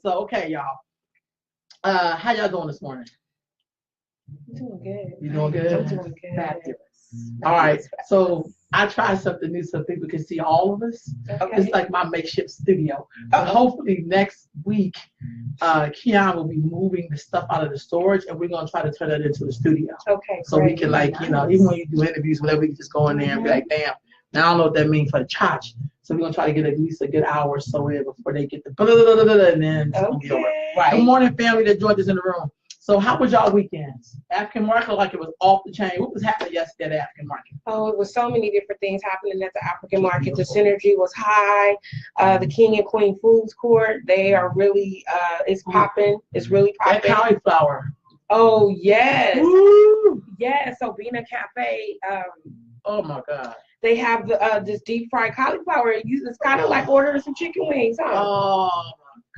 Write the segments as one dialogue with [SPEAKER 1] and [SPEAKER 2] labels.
[SPEAKER 1] So, okay, y'all. How y'all doing this morning?
[SPEAKER 2] Doing good.
[SPEAKER 1] You doing good?
[SPEAKER 2] I'm doing good.
[SPEAKER 1] Fabulous. All right. So I tried something new so people can see all of us.
[SPEAKER 2] Okay.
[SPEAKER 1] It's like my makeshift studio. But hopefully next week, Keon will be moving the stuff out of the storage, and we're gonna try to turn that into the studio.
[SPEAKER 2] Okay.
[SPEAKER 1] So we can even when you do interviews, whatever, we can just go in there and be like, damn. Now I don't know what that means for the church. So we're gonna try to get at least a good hour or so in before they get the blah, blah, blah, blah, blah, and then it's gonna be over.
[SPEAKER 2] Right.
[SPEAKER 1] Good morning, family that joined us in the room. So how was y'all weekends? African market, like it was off the chain. What was happening yesterday at the African market?
[SPEAKER 2] Oh, it was so many different things happening at the African market. The synergy was high. The King and Queen Foods Court, they are really, it's popping. It's really popping.
[SPEAKER 1] That cauliflower.
[SPEAKER 2] Oh, yes.
[SPEAKER 1] Woo!
[SPEAKER 2] Yes. So Bina Cafe,
[SPEAKER 1] Oh my God.
[SPEAKER 2] they have the this deep fried cauliflower. It's kind of like ordering some chicken wings, huh?
[SPEAKER 1] Oh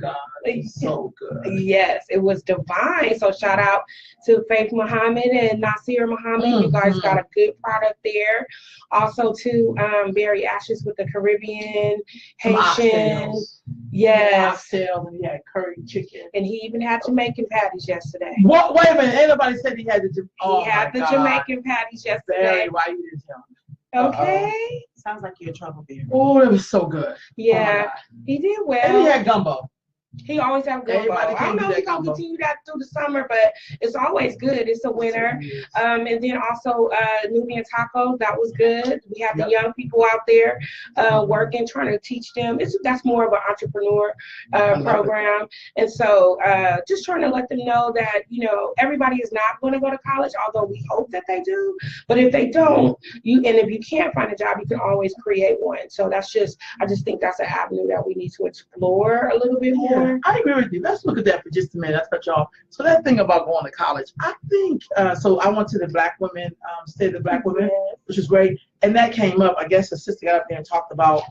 [SPEAKER 1] my God. It's so good.
[SPEAKER 2] Yes, it was divine. So shout out to Faith Muhammad and Nasir Muhammad. You guys got a good product there. Also to Berry Ashes with the Caribbean, Haitian. Yes.
[SPEAKER 1] Oxtails, and he had curry chicken.
[SPEAKER 2] And he even had Jamaican patties yesterday.
[SPEAKER 1] What? Wait a minute. Anybody said he had the
[SPEAKER 2] He had the Jamaican patties yesterday.
[SPEAKER 1] Barry, why you didn't tell me?
[SPEAKER 2] Okay.
[SPEAKER 3] Sounds like you're in trouble, Beer.
[SPEAKER 1] Oh, it was so good.
[SPEAKER 2] Yeah, he did well.
[SPEAKER 1] And he had gumbo.
[SPEAKER 2] He always have gumbo.
[SPEAKER 1] Everybody
[SPEAKER 2] I don't know if he's gonna continue that through the summer, but it's always good. It's a winner. And then also Nubian Taco, that was good. We have the young people out there working, trying to teach them. That's more of an entrepreneur program. And so just trying to let them know that, everybody is not going to go to college, although we hope that they do. But if they don't, and if you can't find a job, you can always create one. So I just think that's an avenue that we need to explore a little bit more.
[SPEAKER 1] I agree with you. Let's look at that for just a minute. That's what y'all. So that thing about going to college, I think. So I went to the Black Women State of the Black Women, which is great, and that came up. I guess the sister got up there and talked about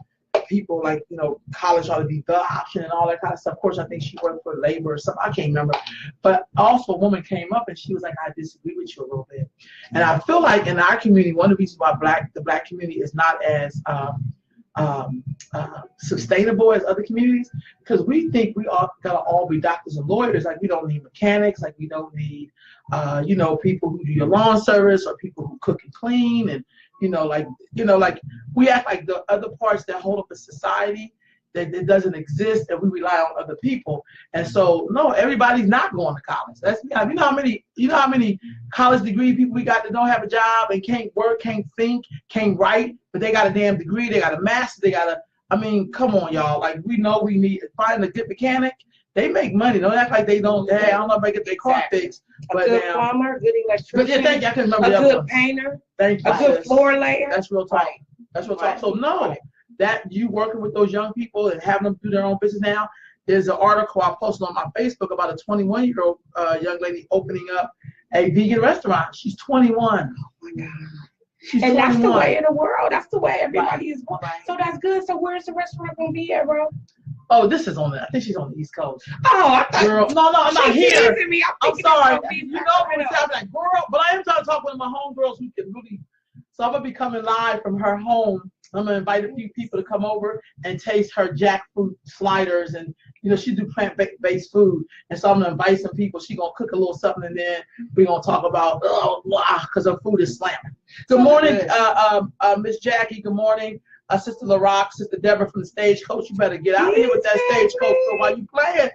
[SPEAKER 1] people like college ought to be the option and all that kind of stuff. Of course, I think she worked for labor or something. I can't remember, but also a woman came up and she was like, "I disagree with you a little bit," and I feel like in our community, one of the reasons why the black community is not as sustainable as other communities, because we think we all gotta all be doctors and lawyers. Like we don't need mechanics, like we don't need people who do your lawn service or people who cook and clean, and like we act like the other parts that hold up a society that it doesn't exist, and we rely on other people. And so no, everybody's not going to college. You know how many college degree people we got that don't have a job and can't work, can't think, can't write, but they got a damn degree, they got a master, come on, y'all. Like we know we need finding a good mechanic. They make money. Don't act like they don't. Hey, I don't know if I get their car fixed.
[SPEAKER 2] But a good plumber, good electrician.
[SPEAKER 1] But yeah, thank you. I can remember
[SPEAKER 2] a
[SPEAKER 1] that
[SPEAKER 2] good
[SPEAKER 1] one.
[SPEAKER 2] Painter.
[SPEAKER 1] Thank you.
[SPEAKER 2] A good floor layer.
[SPEAKER 1] That's real talk. That's real talk. So no, that you working with those young people and having them do their own business now. There's an article I posted on my Facebook about a 21-year-old young lady opening up a vegan restaurant. She's 21. Oh my God. She's
[SPEAKER 2] and
[SPEAKER 1] 21.
[SPEAKER 2] That's the way in the world. That's the way everybody is going. So that's good. So where's the restaurant gonna be at, bro?
[SPEAKER 1] Oh, this is I think she's on the East Coast.
[SPEAKER 2] Oh, I thought.
[SPEAKER 1] Girl, no, I'm not here. I'm sorry. I'm like, girl, but I am trying to talk with my homegirls who can really. So I'm gonna be coming live from her home. I'm gonna invite a few people to come over and taste her jackfruit sliders, and she do plant-based food. And so I'm gonna invite some people. She gonna cook a little something, and then we're gonna talk about because her food is slamming. Good morning, Miss Jackie. Good morning. Sister LaRock, Sister Deborah from the Stagecoach. You better get out of here with that Stagecoach while you playing.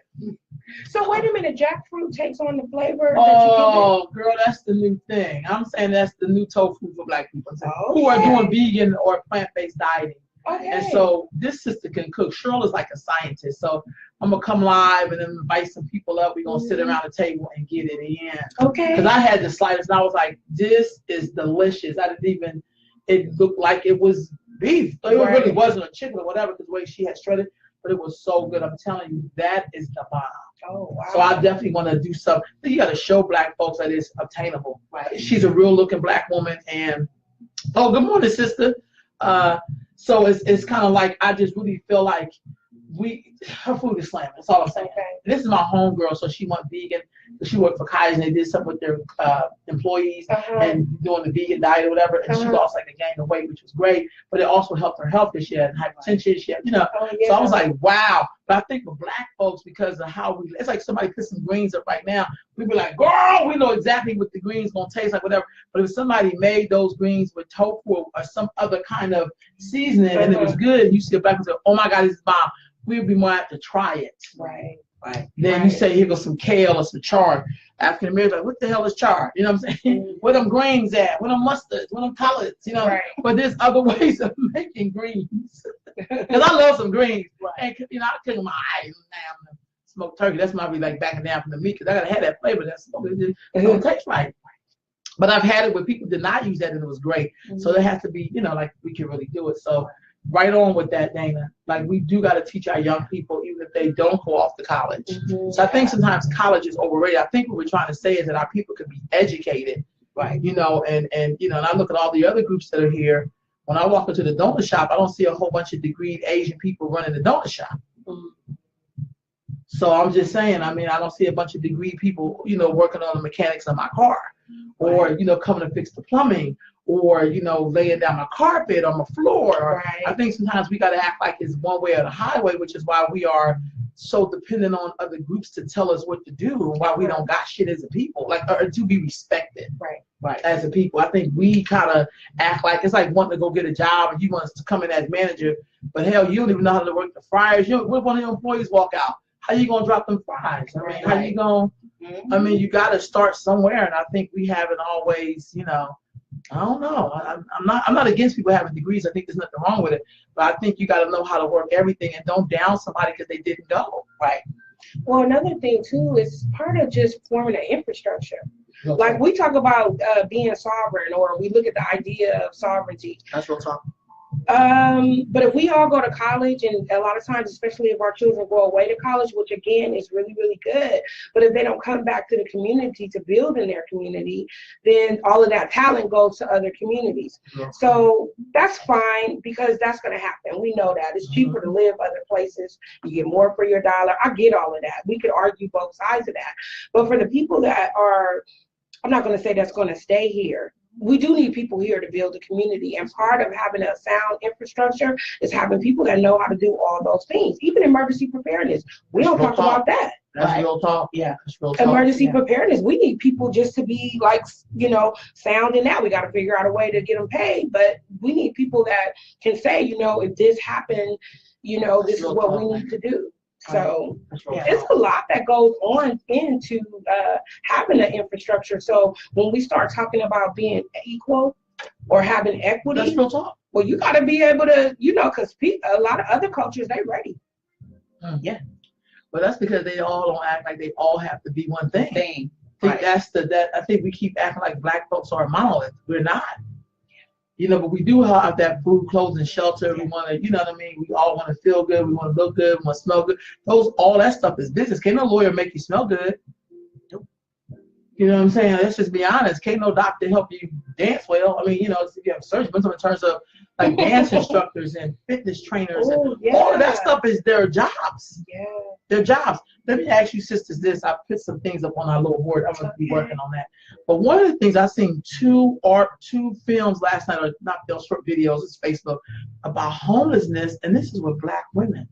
[SPEAKER 2] So wait a minute, jackfruit takes on the flavor.
[SPEAKER 1] Oh, girl, that's the new thing. I'm saying that's the new tofu for Black people who are doing vegan or plant-based dieting.
[SPEAKER 2] Okay.
[SPEAKER 1] And so this sister can cook. Cheryl is like a scientist. So I'm gonna come live and then invite some people up. We're gonna sit around the table and get it in.
[SPEAKER 2] Okay.
[SPEAKER 1] Because I had the sliders and I was like, this is delicious. It looked like it was beef. It really wasn't a chicken or whatever, because the way she had shredded, but it was so good. I'm telling you, that is the bomb.
[SPEAKER 2] Oh, wow.
[SPEAKER 1] So I definitely want to do something. You got to show Black folks that it's obtainable. Right. She's a real looking Black woman. And good morning, sister. So it's kind of like, I just really feel like her food is slamming. That's all I'm saying. Okay. This is my homegirl, so she went vegan. She worked for Kaiser, and they did something with their employees and doing the vegan diet or whatever. And she lost like a gain of weight, which was great. But it also helped her health because she had hypertension. She had, So I was like, wow. But I think for black folks, because of how it's like somebody put some greens up right now, we be like, girl, we know exactly what the greens gonna taste like, whatever. But if somebody made those greens with tofu or some other kind of seasoning and it was good, you see a black person say, oh my God, this is bomb, we'd be more apt to try it.
[SPEAKER 2] Right.
[SPEAKER 1] Right. Then you say, here goes some kale or some chard. African Americans like, what the hell is chard? You know what I'm saying? Where them greens at? Where them mustards? Where them collards? You know. Right. But there's other ways of making greens. Because I love some greens. And you know, I cook my smoked turkey. That's why I be like backing down from the meat because I gotta have that flavor. That's it don't taste right. But I've had it where people did not use that and it was great. So there has to be, you know, like we can really do it. So right on with that, Dana. Like we do got to teach our young people, even if they don't go off to college. So I think sometimes college is overrated. I think what we're trying to say is that our people could be educated, right? You know, and you know, and I look at all the other groups that are here. When I walk into the donut shop, I don't see a whole bunch of degreed Asian people running the donut shop. So I'm just saying, I mean, I don't see a bunch of degreed people, you know, working on the mechanics of my car, or you know, coming to fix the plumbing, or you know, laying down my carpet on the floor. I think sometimes we got to act like it's one way or the highway, which is why we are so dependent on other groups to tell us what to do, and why we don't got shit as a people, like, or to be respected. Right. As a people, I think we kind of act like it's like wanting to go get a job and you want us to come in as manager, but hell, you don't even know how to work the fryers. What if one of your employees walk out? How you gonna drop them fries? I mean, how you gonna? I mean, you got to start somewhere, and I think we haven't always, you know. I don't know. I'm not against people having degrees. I think there's nothing wrong with it, but I think you got to know how to work everything and don't down somebody because they didn't go. Right.
[SPEAKER 2] Well, another thing too is part of just forming an infrastructure. Like we talk about being sovereign, or we look at the idea of sovereignty.
[SPEAKER 1] That's real talk.
[SPEAKER 2] But if we all go to college, and a lot of times, especially if our children go away to college, which again is really, really good, but if they don't come back to the community to build in their community, then all of that talent goes to other communities. So that's fine, because that's going to happen. We know that. It's cheaper to live other places. You get more for your dollar. I get all of that. We could argue both sides of that. But for the people that are, I'm not going to say that's going to stay here, we do need people here to build a community, and part of having a sound infrastructure is having people that know how to do all those things. Even emergency preparedness, we don't talk about that.
[SPEAKER 1] That's real talk. Yeah, that's real talk.
[SPEAKER 2] Emergency preparedness, we need people just to be like, you know, sound in that. We got to figure out a way to get them paid, but we need people that can say, you know, if this happened, you know, this is what we need to do. So it's a lot that goes on into having an infrastructure. So when we start talking about being equal or having equity,
[SPEAKER 1] that's real talk.
[SPEAKER 2] Well, you got to be able to, you know, because a lot of other cultures, they ready.
[SPEAKER 1] Yeah, but that's because they all don't act like they all have to be one thing. I think I think we keep acting like black folks are a monolith. We're not. You know, but we do have that food, clothes, and shelter. We want to, you know what I mean? We all want to feel good. We want to look good. We want to smell good. All that stuff is business. Can't no lawyer make you smell good. You know what I'm saying? Let's just be honest. Can't no doctor help you dance well. I mean, you know, if you have surgery, but in terms of like dance instructors and fitness trainers, and all of that stuff is their jobs. Their jobs. Let me ask you sisters this. I put some things up on our little board. I'm going to be working on that. But one of the things, I seen two films last night, or not films, short videos, it's Facebook, about homelessness, and this is with black women.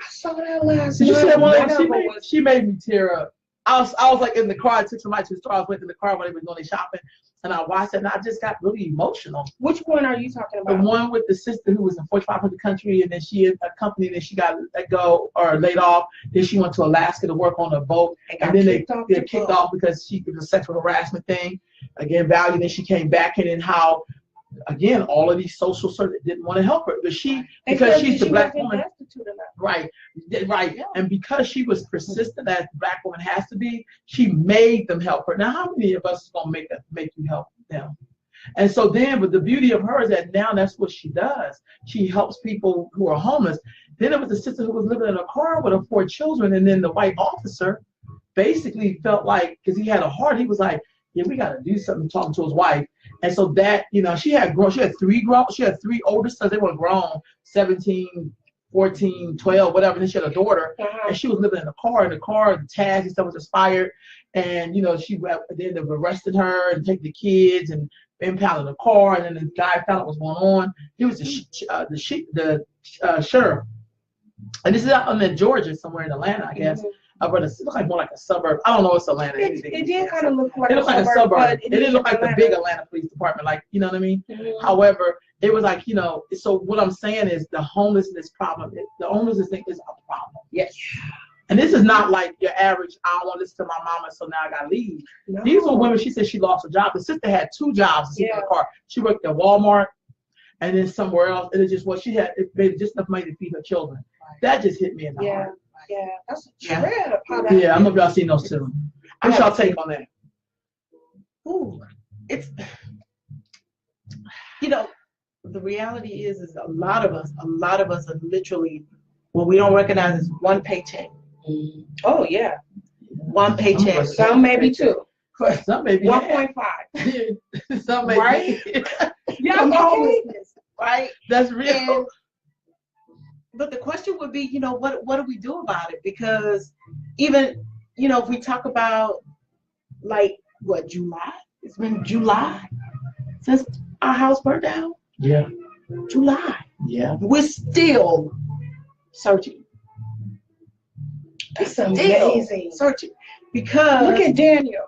[SPEAKER 2] I saw that last
[SPEAKER 1] night. Did you see that
[SPEAKER 2] one?
[SPEAKER 1] She made me tear up. I was like in the car. I took somebody to the store. I was waiting in the car when they were going shopping, and I watched it, and I just got really emotional.
[SPEAKER 2] Which one are you talking about?
[SPEAKER 1] The one with the sister who was in 4500 country, and then she had a company, and then she got let go or laid off. Then she went to Alaska to work on a boat, and then they kicked off because she did a sexual harassment thing. Again, value. Then she came back, and then how, again, all of these social services didn't want to help her, but because she's the black woman, right, and because she was persistent as the black woman has to be, she made them help her. Now, how many of us is gonna make you help them? And so then, but the beauty of her is that now that's what she does. She helps people who are homeless. Then there was a sister who was living in a car with her 4 children, and then the white officer basically felt like, because he had a heart, he was like, yeah, we got to do something, talking to his wife. And so that, you know, she had 3 older sons. They were grown, 17, 14, 12, whatever. And then she had a daughter, and she was living in a car. The tags and stuff was expired. And, you know, then they arrested her and taken the kids and impounded the car. And then the guy found out what was going on. He was the sheriff. and this is out in Georgia, somewhere in Atlanta, I guess. But it looks like more like a suburb. I don't know what's Atlanta.
[SPEAKER 2] It did kind of look like
[SPEAKER 1] it looked like a suburb.
[SPEAKER 2] But
[SPEAKER 1] it didn't look like the big Atlanta Police Department, like, you know what I mean? However, it was like, you know, so what I'm saying is the homelessness problem, the homelessness thing is a problem.
[SPEAKER 2] Yes.
[SPEAKER 1] And this is not like your average, I don't want to listen to my mama, so now I got to leave. No. These were women, she said she lost a job. The sister had 2 jobs in the car. She worked at Walmart and then somewhere else. And it just what she had, it made just enough money to feed her children. Right. That just hit me in the heart.
[SPEAKER 2] Yeah, that's a trip.
[SPEAKER 1] Yeah, I don't know if y'all seen those too. What's y'all take on that?
[SPEAKER 3] Ooh, it's, you know, the reality is a lot of us are literally, what we don't recognize is one paycheck.
[SPEAKER 2] Oh yeah,
[SPEAKER 3] one paycheck.
[SPEAKER 2] Some maybe 2.
[SPEAKER 1] Some maybe
[SPEAKER 2] 1.5.
[SPEAKER 1] Some maybe.
[SPEAKER 3] Right?
[SPEAKER 2] Yeah,
[SPEAKER 3] homelessness. Right?
[SPEAKER 1] That's real.
[SPEAKER 3] But the question would be, you know, what do we do about it? Because even, you know, if we talk about like what, July? It's been July since our house burned down.
[SPEAKER 1] Yeah.
[SPEAKER 3] July.
[SPEAKER 1] Yeah.
[SPEAKER 3] We're still searching.
[SPEAKER 2] That's amazing.
[SPEAKER 3] Searching. Because
[SPEAKER 2] look at Daniel.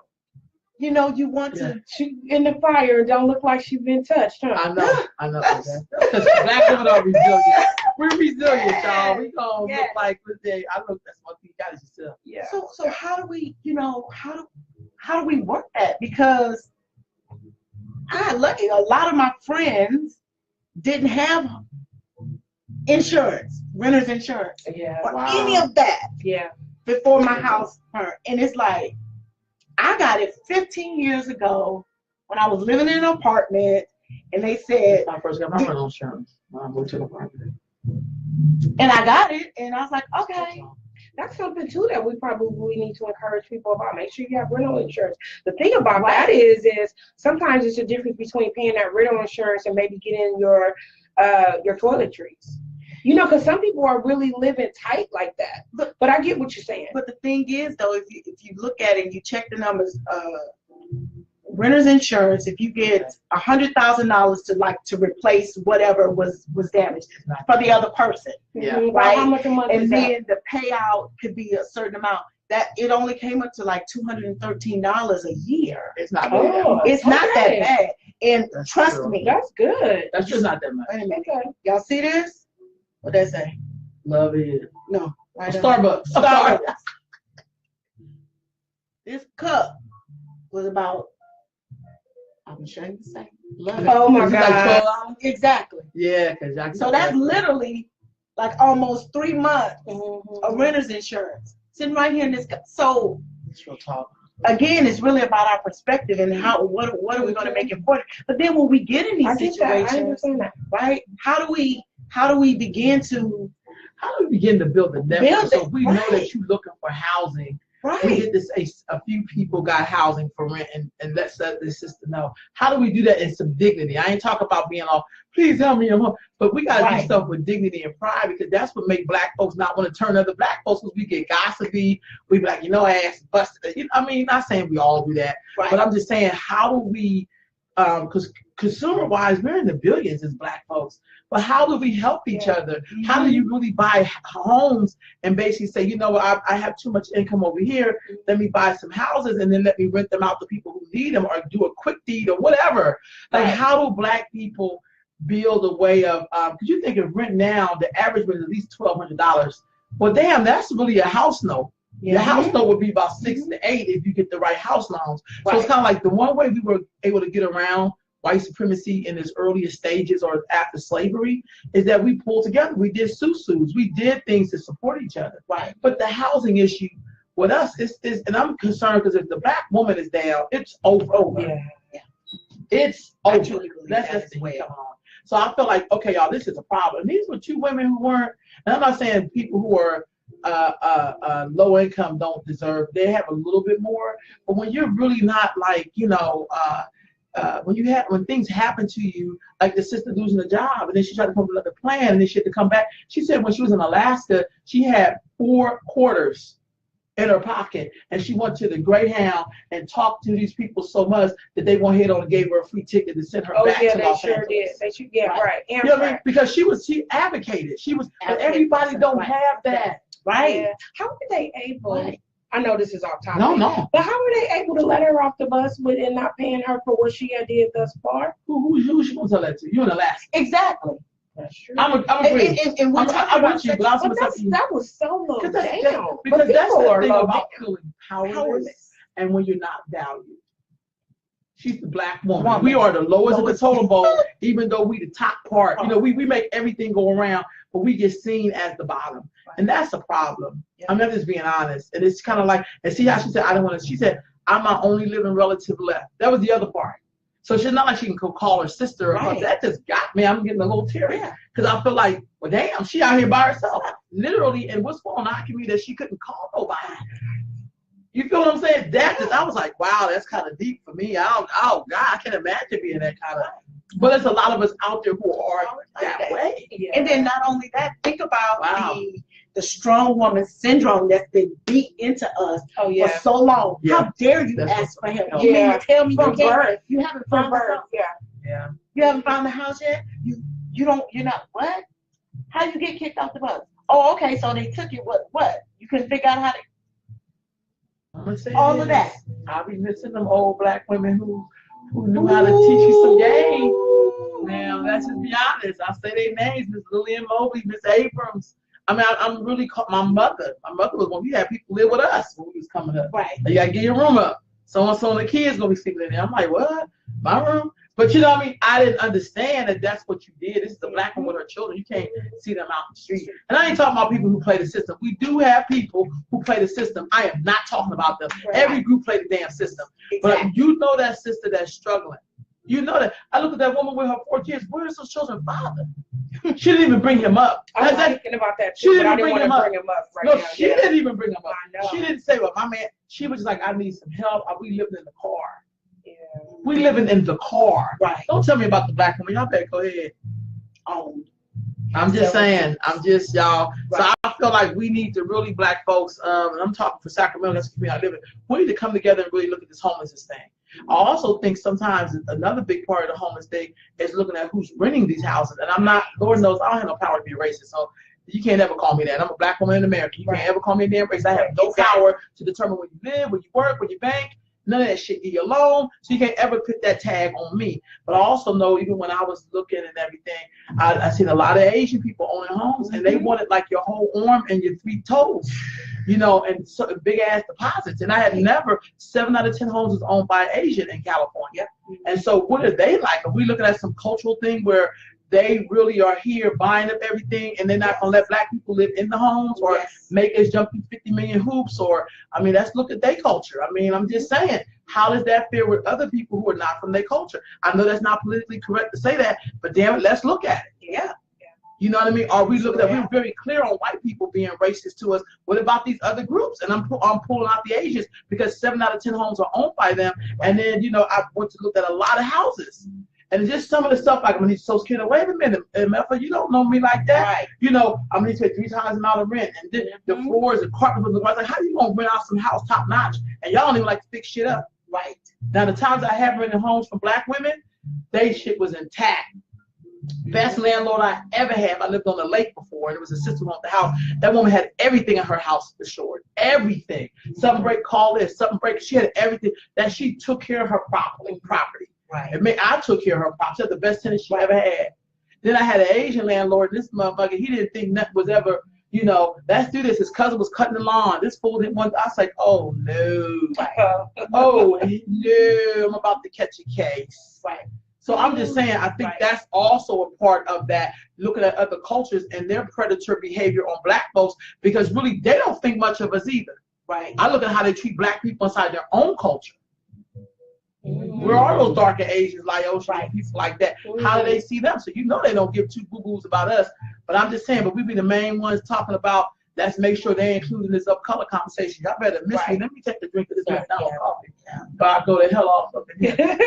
[SPEAKER 3] You know, you want to
[SPEAKER 2] she in the fire and don't look like she's been touched, huh?
[SPEAKER 1] I know. Because black women are resilient. We're resilient, y'all. We gonna look like today. I look, that's one thing you got is yourself.
[SPEAKER 3] Yeah. So how do we, you know, how do we work that? Because a lot of my friends didn't have insurance, renter's insurance, or any of that.
[SPEAKER 2] Yeah.
[SPEAKER 3] Before my house burned, and it's like, I got it 15 years ago when I was living in an apartment, and they said,
[SPEAKER 1] I first got my rental insurance when I moved to the apartment.
[SPEAKER 3] And I got it, and I was like, okay.
[SPEAKER 2] That's something too that we probably need to encourage people about. Make sure you have rental insurance. The thing about that is sometimes it's a difference between paying that rental insurance and maybe getting your toiletries. You know, because some people are really living tight like that. But I get what you're saying.
[SPEAKER 3] But the thing is, though, if you look at it and you check the numbers, renter's insurance, if you get $100,000 to replace whatever was damaged for the other person, right?
[SPEAKER 2] How much a month
[SPEAKER 3] and then the payout could be a certain amount. That it only came up to like $213 a year.
[SPEAKER 1] It's not.
[SPEAKER 3] It's not that bad. And
[SPEAKER 1] that's
[SPEAKER 3] trust
[SPEAKER 1] true.
[SPEAKER 3] me,
[SPEAKER 2] that's good.
[SPEAKER 1] That's just not that much.
[SPEAKER 3] Wait a minute. Okay. Y'all see this? What they say?
[SPEAKER 1] Love it.
[SPEAKER 3] No. Right
[SPEAKER 1] Starbucks.
[SPEAKER 3] This cup was about, I'm ashamed to say,
[SPEAKER 2] oh my God.
[SPEAKER 1] Like
[SPEAKER 3] exactly.
[SPEAKER 1] Yeah, because
[SPEAKER 3] so that's literally like almost 3 months of renter's insurance sitting right here in this cup. So again, it's really about our perspective and what are we going to make important. But then when we get in these situations, right? How do we begin to
[SPEAKER 1] build the network so we know that you're looking for housing?
[SPEAKER 3] Right.
[SPEAKER 1] We get this, a few people got housing for rent, and let's let the system know. How do we do that in some dignity? I ain't talking about being all, please help me, but we got to do stuff with dignity and pride, because that's what make black folks not want to turn other black folks, because we get gossipy. We be like, ass busted. You know, I mean, not saying we all do that, but I'm just saying, how do we, because consumer-wise, we're in the billions as black folks, but how do we help each other? How do you really buy homes and basically say, I have too much income over here, let me buy some houses and then let me rent them out to people who need them, or do a quick deed or whatever. Like, how do black people build a way of, because you think of rent now, the average was at least $1,200. Well, damn, that's really a house note. The house note would be about 6 to 8 if you get the right house loans. So it's kind of like the one way we were able to get around white supremacy in its earliest stages or after slavery is that we pulled together. We did susus. We did things to support each other. Right. But the housing issue with us is and I'm concerned because if the black woman is down, it's over. Yeah. It's over. That's just the way. So I feel like, okay, y'all, this is a problem. These were 2 women who weren't, and I'm not saying people who are low income don't deserve, they have a little bit more, but when you're really not like, when things happen to you, like the sister losing a job, and then she tried to come up with another plan, and then she had to come back. She said when she was in Alaska, she had 4 quarters in her pocket, and she went to the Greyhound and talked to these people so much that they went ahead on and gave her a free ticket to send her back to Los Angeles.
[SPEAKER 2] They sure did. Right.
[SPEAKER 1] You know what I mean? Because she advocated. But everybody don't have that.
[SPEAKER 3] Right.
[SPEAKER 2] Yeah. How were they able? Right. I know this is off topic.
[SPEAKER 1] No.
[SPEAKER 2] But how were they able to let her off the bus and not paying her for what she had did thus far?
[SPEAKER 1] Who she gonna tell that to? You in Alaska.
[SPEAKER 3] Exactly.
[SPEAKER 2] That's true.
[SPEAKER 1] I'm agreeing.
[SPEAKER 3] And we're talking about
[SPEAKER 2] that was so low down.
[SPEAKER 1] Because that's the thing about feeling powerless and when you're not valued. She's the black woman. We are the lowest of the totem pole, even though we the top part. You know, we make everything go around, but we get seen as the bottom. And that's a problem. Yeah. I'm just being honest. And it's kind of like, and see how she said, I don't want to, she said, I'm my only living relative left. That was the other part. So she's not like she can go call her sister. Right. That just got me. I'm getting a little teary. Because I feel like, well, damn, she out here by herself. Literally, and what's going on me that she couldn't call nobody. You feel what I'm saying? That just, I was like, wow, that's kind of deep for me. God, I can't imagine being that kind of. But there's a lot of us out there who are that way.
[SPEAKER 3] Yeah. And then not only that, think about the strong woman syndrome that's been beat into us for so long. Yeah. How dare you ask for help? You mean to tell me you haven't found the house?
[SPEAKER 2] Yeah.
[SPEAKER 3] You haven't found the house yet? You're not what? How you get kicked off the bus? Oh, okay, so they took you what? You couldn't figure out how to all of that.
[SPEAKER 1] I'll be missing them old black women who knew how to teach you some game. Now, let's just be honest. I'll say their names, Miss Lillian Mobley, Miss Abrams. I mean, I'm really my mother. My mother was when we had people live with us when we was coming up.
[SPEAKER 3] Right.
[SPEAKER 1] You gotta get your room up. So and the kids gonna be sleeping in there. I'm like, what? My room? But you know what I mean? I didn't understand that that's what you did. This is a black woman with her children. You can't see them out in the street. And I ain't talking about people who play the system. We do have people who play the system. I am not talking about them. Right. Every group play the damn system. Exactly. But you know that sister that's struggling. You know that. I look at that woman with her 4 kids. Where is those children's father? She didn't even bring him up.
[SPEAKER 2] I was thinking about that too, but I didn't want to bring him up right now.
[SPEAKER 1] She didn't even bring him up. I know. She didn't say, well, my man, she was just like, I need some help. We living in the car. Yeah. We living in the car.
[SPEAKER 3] Right.
[SPEAKER 1] Don't tell me about the black woman. Y'all better go ahead. I'm just saying. I'm just, y'all. Right. So I feel like we need to really, black folks, and I'm talking for Sacramento, that's the community I live in, we need to come together and really look at this homelessness thing. I also think sometimes another big part of the homeless thing is looking at who's renting these houses. And I'm not, Lord knows, I don't have no power to be a racist. So you can't ever call me that. I'm a black woman in America. You can't ever call me a damn racist. I have no power to determine where you live, where you work, where you bank. None of that shit. Leave you alone. So you can't ever put that tag on me. But I also know, even when I was looking and everything, I seen a lot of Asian people owning homes, and they wanted like your whole arm and your 3 toes, you know, and so, big ass deposits. And I had never, 7 out of 10 homes was owned by Asian in California. And so what are they like? Are we looking at some cultural thing where they really are here buying up everything, and they're not gonna let black people live in the homes or make us jump through 50 million hoops? Or, I mean, let's look at their culture. I mean, I'm just saying, how does that fare with other people who are not from their culture? I know that's not politically correct to say that, but damn it, let's look at it.
[SPEAKER 3] Yeah.
[SPEAKER 1] You know what I mean? Are we looking at, we're very clear on white people being racist to us. What about these other groups? And I'm pulling out the Asians because 7 out of 10 homes are owned by them. And then, you know, I went to look at a lot of houses. And just some of the stuff, like, I'm going to need Social Security. Wait a minute, Melfa, you don't know me like that. Right. You know, I'm going to need to pay 3 times the amount of rent. And then the floors and carpet was like, how you going to rent out some house top notch? And y'all don't even like to fix shit up. Right. Now, the times I have rented homes for black women, they shit was intact. Best landlord I ever had. I lived on the lake before, and it was a sister who owned the house. That woman had everything in her house assured. Everything. Something break, call this. Something break. She had everything. That she took care of her property. Right. I took care of her property. She had the best tenant she ever had. Then I had an Asian landlord. This motherfucker, he didn't think nothing was ever, you know, let's do this. His cousin was cutting the lawn. This fool didn't want. I was like, oh no. Oh no, I'm about to catch a case. Right. So I'm just saying, I think that's also a part of that, looking at other cultures and their predator behavior on black folks, because really they don't think much of us either. Right. I look at how they treat black people inside their own culture. Where are those darker Asians, Laotian, people like that? How do they see them? So you know they don't give 2 boo-boos about us. But I'm just saying, but we be the main ones talking about, let's make sure they include in this up color conversation. Y'all better miss me. Let me take a drink of this McDonald's coffee. But I go the hell off up in here.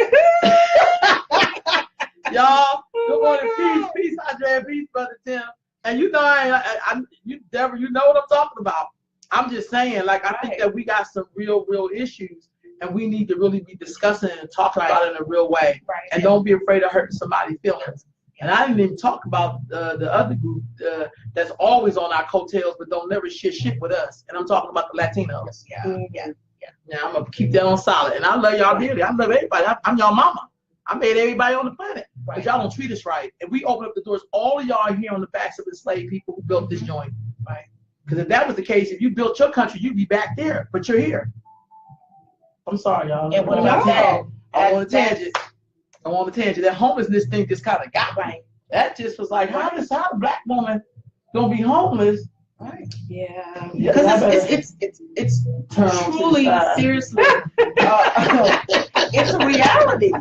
[SPEAKER 1] Y'all, good morning, peace, Andre, peace, Brother Tim. And you know, you Deborah, you know what I'm talking about. I'm just saying, like, I think that we got some real issues, and we need to really be discussing and talking about it in a real way.
[SPEAKER 2] Right.
[SPEAKER 1] And don't be afraid of hurting somebody's feelings. And I didn't even talk about the other group that's always on our coattails, but don't never shit with us. And I'm talking about the Latinos. Yeah, I'm gonna keep that on solid. And I love y'all dearly. I love everybody. I'm y'all mama. I made everybody on the planet. But y'all don't treat us right. And we open up the doors. All of y'all here on the backs of enslaved people who built this joint. Right. Because if that was the case, if you built your country, you'd be back there. But you're here. I'm sorry, y'all.
[SPEAKER 3] And what about that?
[SPEAKER 1] I want a tangent. That homelessness thing just kind of got right. That just was like, how is a black woman gonna be homeless? Right.
[SPEAKER 2] Yeah.
[SPEAKER 3] Because it's truly, seriously, it's a reality.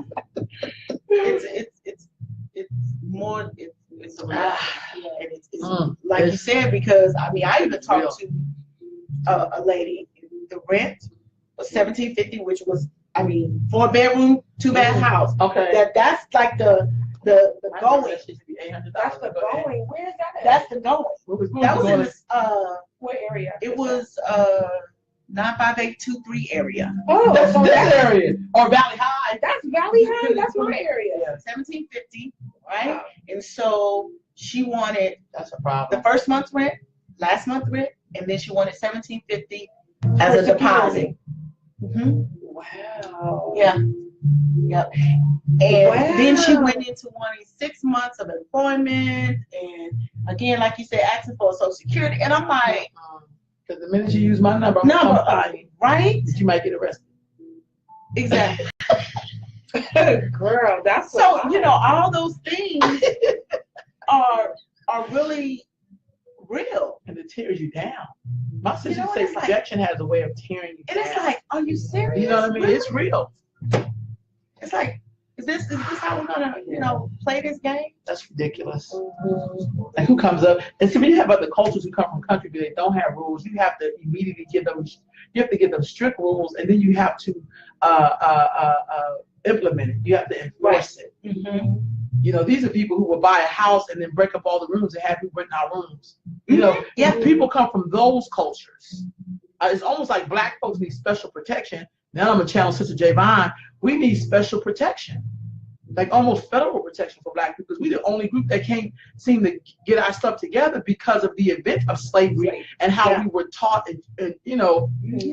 [SPEAKER 3] It's more. It's a reality. And it's like you said, because I mean, I even talked to a lady. The rent was $1,750, which was, I mean, 4-bedroom, 2-bath house.
[SPEAKER 1] Okay.
[SPEAKER 3] That's like the going.
[SPEAKER 2] That's the going. Where is that at?
[SPEAKER 3] That's the going. That was in the
[SPEAKER 2] what area?
[SPEAKER 3] It was 95823 area.
[SPEAKER 2] Oh,
[SPEAKER 1] that's
[SPEAKER 2] so
[SPEAKER 1] this area or Valley High.
[SPEAKER 2] That's Valley High. That's my area.
[SPEAKER 3] Yeah. 1750, right? Wow. And so she wanted
[SPEAKER 1] that's a problem.
[SPEAKER 3] The first month's rent, last month's rent, and then she wanted 1750 as a deposit. Mm-hmm.
[SPEAKER 2] Wow.
[SPEAKER 3] Yeah. Yep. And then she went into wanting 6 months of employment, and again, like you said, asking for Social Security. And I'm like,
[SPEAKER 1] because the minute you use my number,
[SPEAKER 3] right?
[SPEAKER 1] You might get arrested.
[SPEAKER 3] Exactly.
[SPEAKER 2] Girl, that's
[SPEAKER 3] so all those things are really real,
[SPEAKER 1] and it tears you down. My sister says rejection has a way of tearing you down.
[SPEAKER 3] And it's like, are you serious?
[SPEAKER 1] You know what I mean?
[SPEAKER 3] Really?
[SPEAKER 1] It's real.
[SPEAKER 3] It's like, is this how we're gonna, play this game?
[SPEAKER 1] That's ridiculous. Mm-hmm. Like, who comes up? And see, when you have other cultures who come from countries where they don't have rules, you have to immediately give them strict rules, and then you have to implement it. You have to enforce it.
[SPEAKER 3] Mm-hmm.
[SPEAKER 1] These are people who will buy a house and then break up all the rooms and have people rent our rooms. People come from those cultures. It's almost like black folks need special protection. Now I'm gonna challenge Sister Javon. We need special protection, like almost federal protection for black people, because we're the only group that can't seem to get our stuff together because of the event of slavery and how we were taught and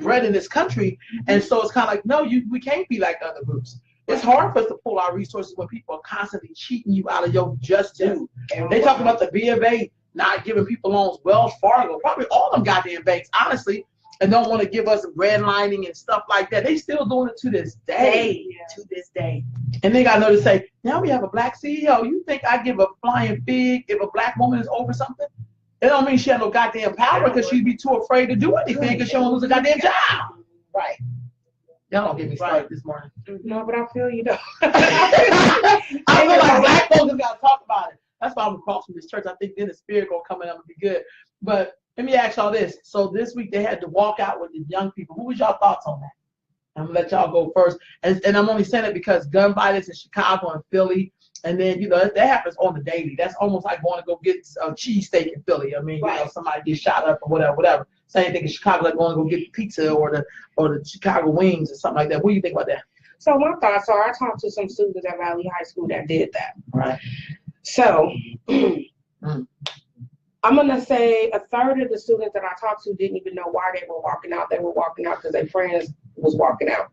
[SPEAKER 1] bred in this country. And so it's kind of like, no, we can't be like other groups. It's hard for us to pull our resources when people are constantly cheating you out of your just due. They talk about the B of A not giving people loans, Wells Fargo, probably all them goddamn banks, honestly, and don't want to give us redlining and stuff like that. They still doing it to this day.
[SPEAKER 3] To this day.
[SPEAKER 1] And they got to say, now we have a black CEO. You think I give a flying fig if a black woman is over something? It don't mean she has no goddamn power because she'd be too afraid to do anything because she don't lose a goddamn job.
[SPEAKER 3] Right.
[SPEAKER 1] Y'all don't get me started this morning.
[SPEAKER 2] No, but I feel you though.
[SPEAKER 1] I feel like black folks just got to talk about it. That's why I'm across from this church. I think then the spirit gonna come in and be good. But let me ask y'all this. So this week they had to walk out with the young people. Who was y'all thoughts on that? I'm gonna let y'all go first. And I'm only saying it because gun violence in Chicago and Philly, and then that happens on the daily. That's almost like going to go get a cheesesteak in Philly. I mean, somebody gets shot up or whatever. Same thing in Chicago, like going to go get the pizza or the Chicago wings or something like that. What do you think about that?
[SPEAKER 2] So my thoughts are, I talked to some students at Valley High School that did that.
[SPEAKER 1] Right.
[SPEAKER 2] So I'm going to say a third of the students that I talked to didn't even know why they were walking out. They were walking out because their friends was walking out.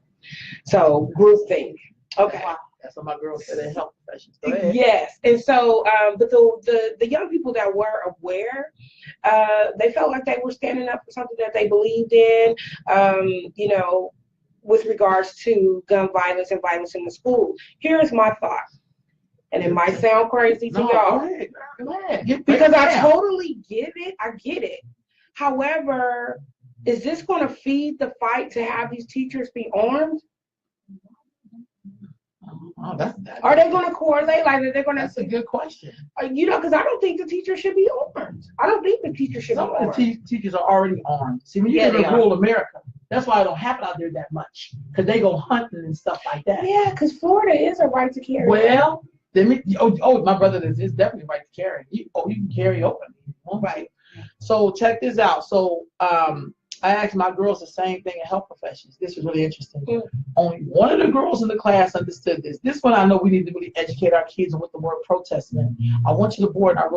[SPEAKER 2] So group thing. Okay.
[SPEAKER 1] Wow. That's what my girl said in health professions.
[SPEAKER 2] Yes. And so, but the young people that were aware, they felt like they were standing up for something that they believed in, with regards to gun violence and violence in the school. Here's my thought. And it might sound crazy to y'all.
[SPEAKER 1] Go ahead.
[SPEAKER 2] Because I totally get it. I get it. However, is this going to feed the fight to have these teachers be armed? Are they going to correlate? Like, are they going to?
[SPEAKER 1] That's a good question.
[SPEAKER 2] Because I don't think the teachers should be armed. I don't think the teachers should be armed. Some
[SPEAKER 1] of the teachers are already armed. See, when you live in rural America, that's why it don't happen out there that much. Because they go hunting and stuff like that.
[SPEAKER 2] Yeah, because Florida is a right to carry.
[SPEAKER 1] Well, my brother is definitely right to carry. You can carry openly. Right. So check this out. So I asked my girls the same thing in health professions. This was really interesting.
[SPEAKER 2] Mm.
[SPEAKER 1] Only one of the girls in the class understood this. This one I know we need to really educate our kids on what the word protest meant. I went to the board. I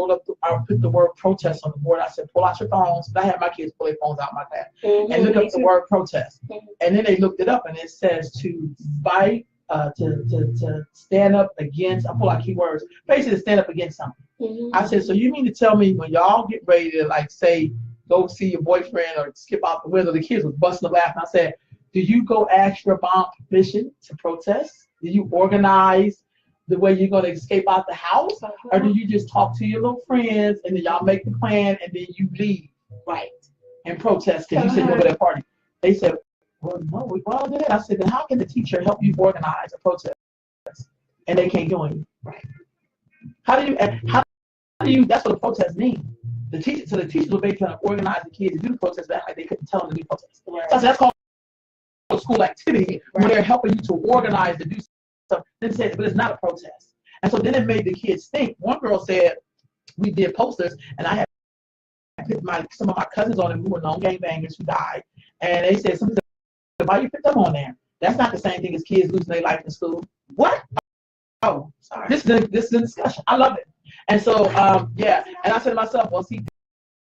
[SPEAKER 1] put the word protest on the board. I said, pull out your phones. I had my kids pull their phones out my class and look up the word protest. And then they looked it up, and it says to fight, to stand up against. I pull out keywords. Basically, to stand up against something. I said, so you mean to tell me when y'all get ready to like say go see your boyfriend or skip out the window? The kids was busting a laugh. And I said, do you go ask your mom permission to protest? Do you organize the way you're going to escape out the house? Or do you just talk to your little friends and then y'all make the plan and then you leave? Right. And protest because you said go to that party. They said, well, no, we all did it. I said, then how can the teacher help you organize a protest? And they can't join you. Right. How do you, that's what a protest means. The teachers were basically trying to organize the kids to do the protest, but like they couldn't tell them to do protest. Right. So that's called a school activity when they're helping you to organize to do stuff. Then said, but it's not a protest. And so then it made the kids think. One girl said, we did posters, and I had put some of my cousins on it who were known gangbangers who died. And they said, why you put them on there? That's not the same thing as kids losing their life in school. What? Oh, sorry. This is a discussion. I love it. And so, yeah. And I said to myself, well, see,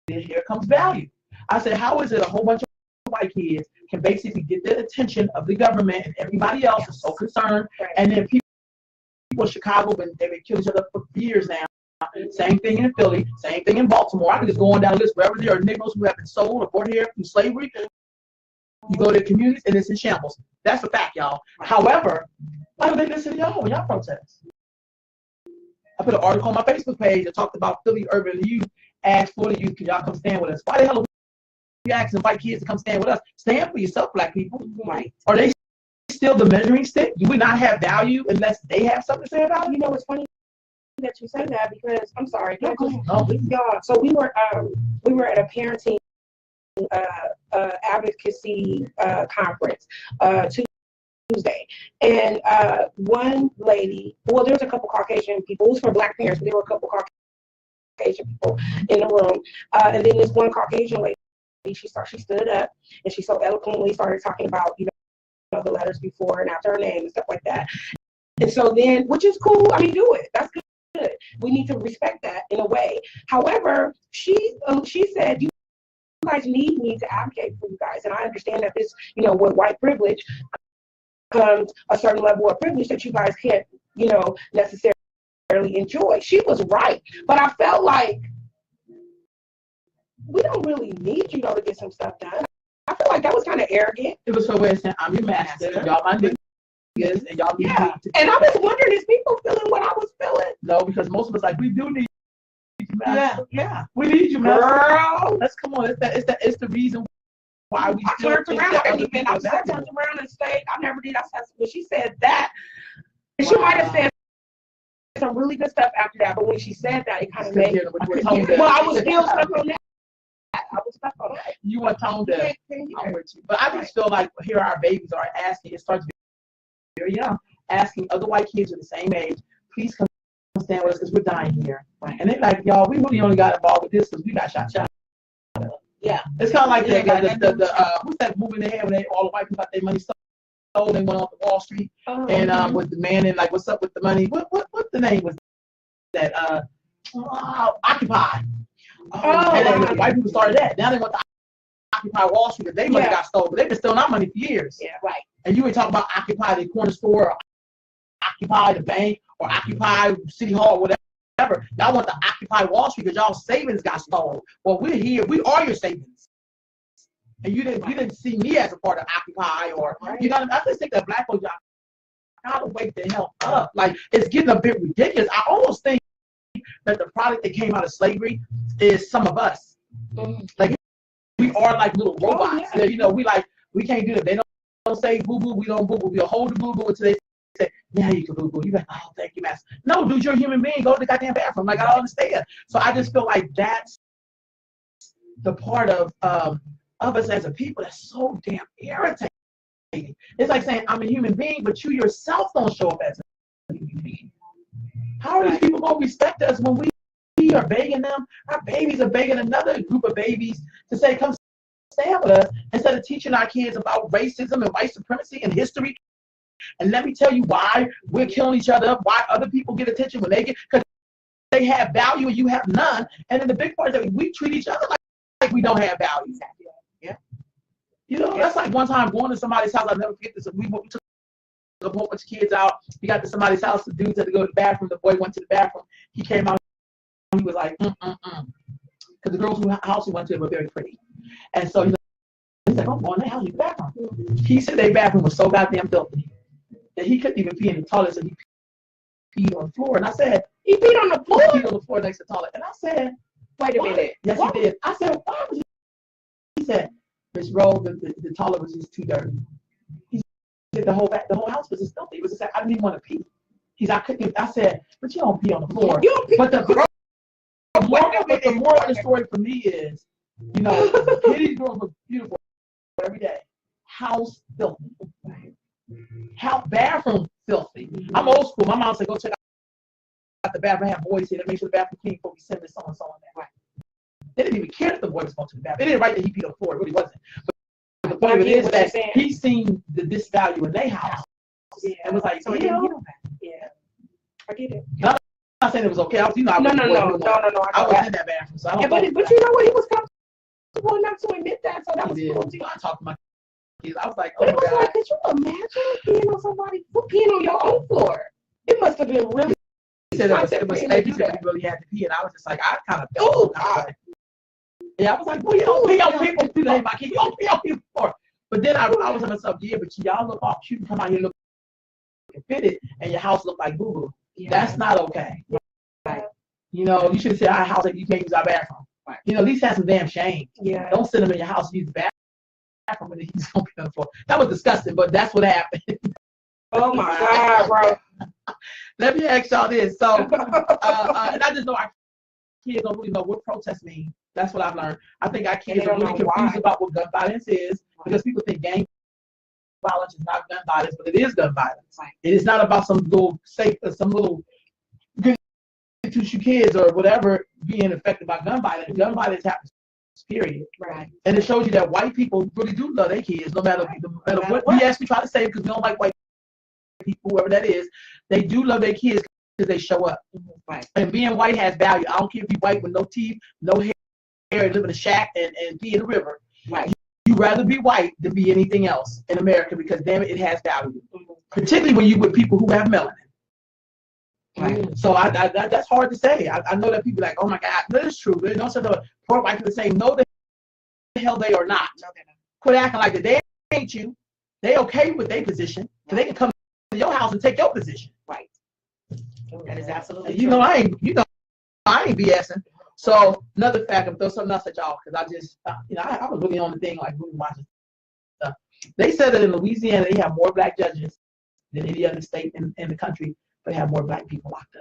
[SPEAKER 1] here comes value. I said, how is it a whole bunch of white kids can basically get the attention of the government and everybody else is so concerned, and then people in Chicago, when they've been killing each other for years now. Same thing in Philly, same thing in Baltimore. I can just go on down the list wherever there are Negroes who have been sold or brought here through slavery. You go to the communities and it's in shambles. That's a fact, y'all. However, why do they listen to y'all when y'all protest? I put an article on my Facebook page that talked about Philly urban youth. Asked Florida youth, can y'all come stand with us? Why the hell are we asking white kids to come stand with us? Stand for yourself, black people. Right. Are they still the measuring stick? Do we not have value unless they have something to say about it?
[SPEAKER 2] You know, it's funny that you say that because I'm sorry.
[SPEAKER 1] No,
[SPEAKER 2] so we were at a parenting advocacy conference Tuesday, and one lady. Well, there was a couple Caucasian people. It was for Black parents, but there were a couple Caucasian people in the room, and then this one Caucasian lady. She stood up and she so eloquently started talking about the letters before and after her name and stuff like that. And so then, which is cool. I mean, do it. That's good. We need to respect that in a way. However, she said, you guys need me to advocate for you guys. And I understand that this, with white privilege comes a certain level of privilege that you guys can't, necessarily enjoy. She was right. But I felt like we don't really need you, to get some stuff done. I feel like that was kind of arrogant.
[SPEAKER 1] It was her way of saying, I'm your master. Y'all my niggas. And y'all need
[SPEAKER 2] and I was wondering, is people feeling what I was feeling?
[SPEAKER 1] No, because most of us we do need you, master. Yeah. We need you, master.
[SPEAKER 2] Girl.
[SPEAKER 1] Let's come on. It's the reason why we
[SPEAKER 2] I turned around. I turned around and stayed. I never did. I said, when she said that, and she might have said some really good stuff after that, but when she said that, it kind of made I was still stuck on that. I was stuck on that.
[SPEAKER 1] You want tone deaf. I'm with you. But I just feel like here our babies are asking, it starts to be very young, asking other white kids of the same age, please come stand with us because we're dying here. Right. And they're like, y'all, we really only got involved with this because we got shot. Yeah. It's kind of like what's that movie they had when all the white people got their money stolen, they went off to Wall Street, and with the man and what's up with the money? What the name was that? Occupy. And then the white people started that. Now they want to occupy Wall Street because their money got stolen. But they've been stealing our money for years. Yeah, right. And you ain't talking about occupy the corner store, or occupy the bank, or occupy City Hall, whatever. Y'all want to occupy Wall Street because y'all savings got stolen. Well, we're here. We are your savings. And you didn't see me as a part of Occupy or I just think that black folks gotta wake the hell up. Like it's getting a bit ridiculous. I almost think that the product that came out of slavery is some of us. Like we are like little robots. We can't do that. They don't say boo boo, we don't boo boo. We'll hold the boo boo until they say, yeah, you can boo boo. You like, oh, thank you, master. No, dude, you're a human being. Go to the goddamn bathroom. Like I don't understand. So I just feel like that's the part of us as a people that's so damn irritating. It's like saying I'm a human being, but you yourself don't show up as a human being. How are these people going to respect us when we are begging them? Our babies are begging another group of babies to say, come stand with us instead of teaching our kids about racism and white supremacy and history. And let me tell you why we're killing each other up, why other people get attention when they get, because they have value and you have none. And then the big part is that we treat each other like we don't have value.
[SPEAKER 3] Yeah.
[SPEAKER 1] You know, that's like one time going to somebody's house. I'll never forget this. We took a whole bunch of kids out. We got to somebody's house. The dudes had to go to the bathroom. The boy went to the bathroom. He came out. He was like, Because the girls whose house we went to were very pretty. And so, he's like, I'm going to the house, use the bathroom. He said their bathroom was so goddamn filthy that he couldn't even pee in the toilet, so he peed on the floor. And I said,
[SPEAKER 2] He peed on the floor?
[SPEAKER 1] He peed on the floor next to the toilet. And I said,
[SPEAKER 2] wait a minute.
[SPEAKER 1] Yes,
[SPEAKER 2] what?
[SPEAKER 1] he did. I said, why was he said, Miss Rose, the toilet was just too dirty. He said the whole house was just filthy. He was just like, I didn't even want to pee. I couldn't. I said, but you don't pee on the floor.
[SPEAKER 2] You don't pee.
[SPEAKER 1] But the moral of the story for me is, these girls look beautiful every day. House filthy. House bathroom filthy. I'm old school. My mom said, go check out the bathroom. Have boys here to make sure the bathroom clean before we send this so and so on that. Right. They didn't even care that the boy was going to the bathroom. They didn't write that he peed on the floor. It really wasn't. But the point of it is that he seen this value in their house.
[SPEAKER 2] Yeah.
[SPEAKER 1] And was like,
[SPEAKER 2] so
[SPEAKER 1] yeah,
[SPEAKER 2] I get it.
[SPEAKER 1] I'm not saying it was okay. I was,
[SPEAKER 2] No.
[SPEAKER 1] I was in that bathroom. So I don't know.
[SPEAKER 2] But you know what? He was comfortable enough to admit that, so that was cool too.
[SPEAKER 1] I talked to my kids. I was like,
[SPEAKER 2] oh my God. Like, could you imagine peeing on somebody, peeing on your own floor? It must have been really.
[SPEAKER 1] He said it was safe. He said he really had to pee, and I was just like, I kind of felt yeah, I was like, well, you don't pee on people. You don't pee on people for. But then I was on myself, but y'all look all cute and come out here looking fitted, and your house look like boo-boo. Yeah. That's not okay. Right. You should say our house like you can't use our bathroom. Right. At least have some damn shame. Yeah. Don't send them in your house and use the bathroom and he's gonna be on the floor. That was disgusting, but that's what happened.
[SPEAKER 2] Oh my God, bro.
[SPEAKER 1] Let me ask y'all this. So, and I just know our kids don't really know what protest means. That's what I've learned. I think our kids are really confused about what gun violence is because people think gang violence is not gun violence, but it is gun violence. Right. It is not about some little good to shoot kids or whatever being affected by gun violence. Gun violence happens, period. Right. And it shows you that white people really do love their kids, no matter what BS we try to say, because we don't like white people, whoever that is. They do love their kids because they show up. Right. And being white has value. I don't care if you're white with no teeth, no hair, and live in a shack and be in the river. Right. You'd rather be white than be anything else in America because, damn it, it has value. Particularly when you're with people who have melanin. Right. So that's hard to say. I know that people are like, oh my God, that is true. There's no such a poor white people saying, no, the hell they are not. No, they're not. Quit acting like that. They hate you. They okay with their position. So they can come to your house and take your position. Right. That is absolutely true. I ain't BSing. So another fact, I'm throw something else at y'all because I just, I was really on the thing like really watching stuff. They said that in Louisiana they have more black judges than any other state in the country, but have more black people locked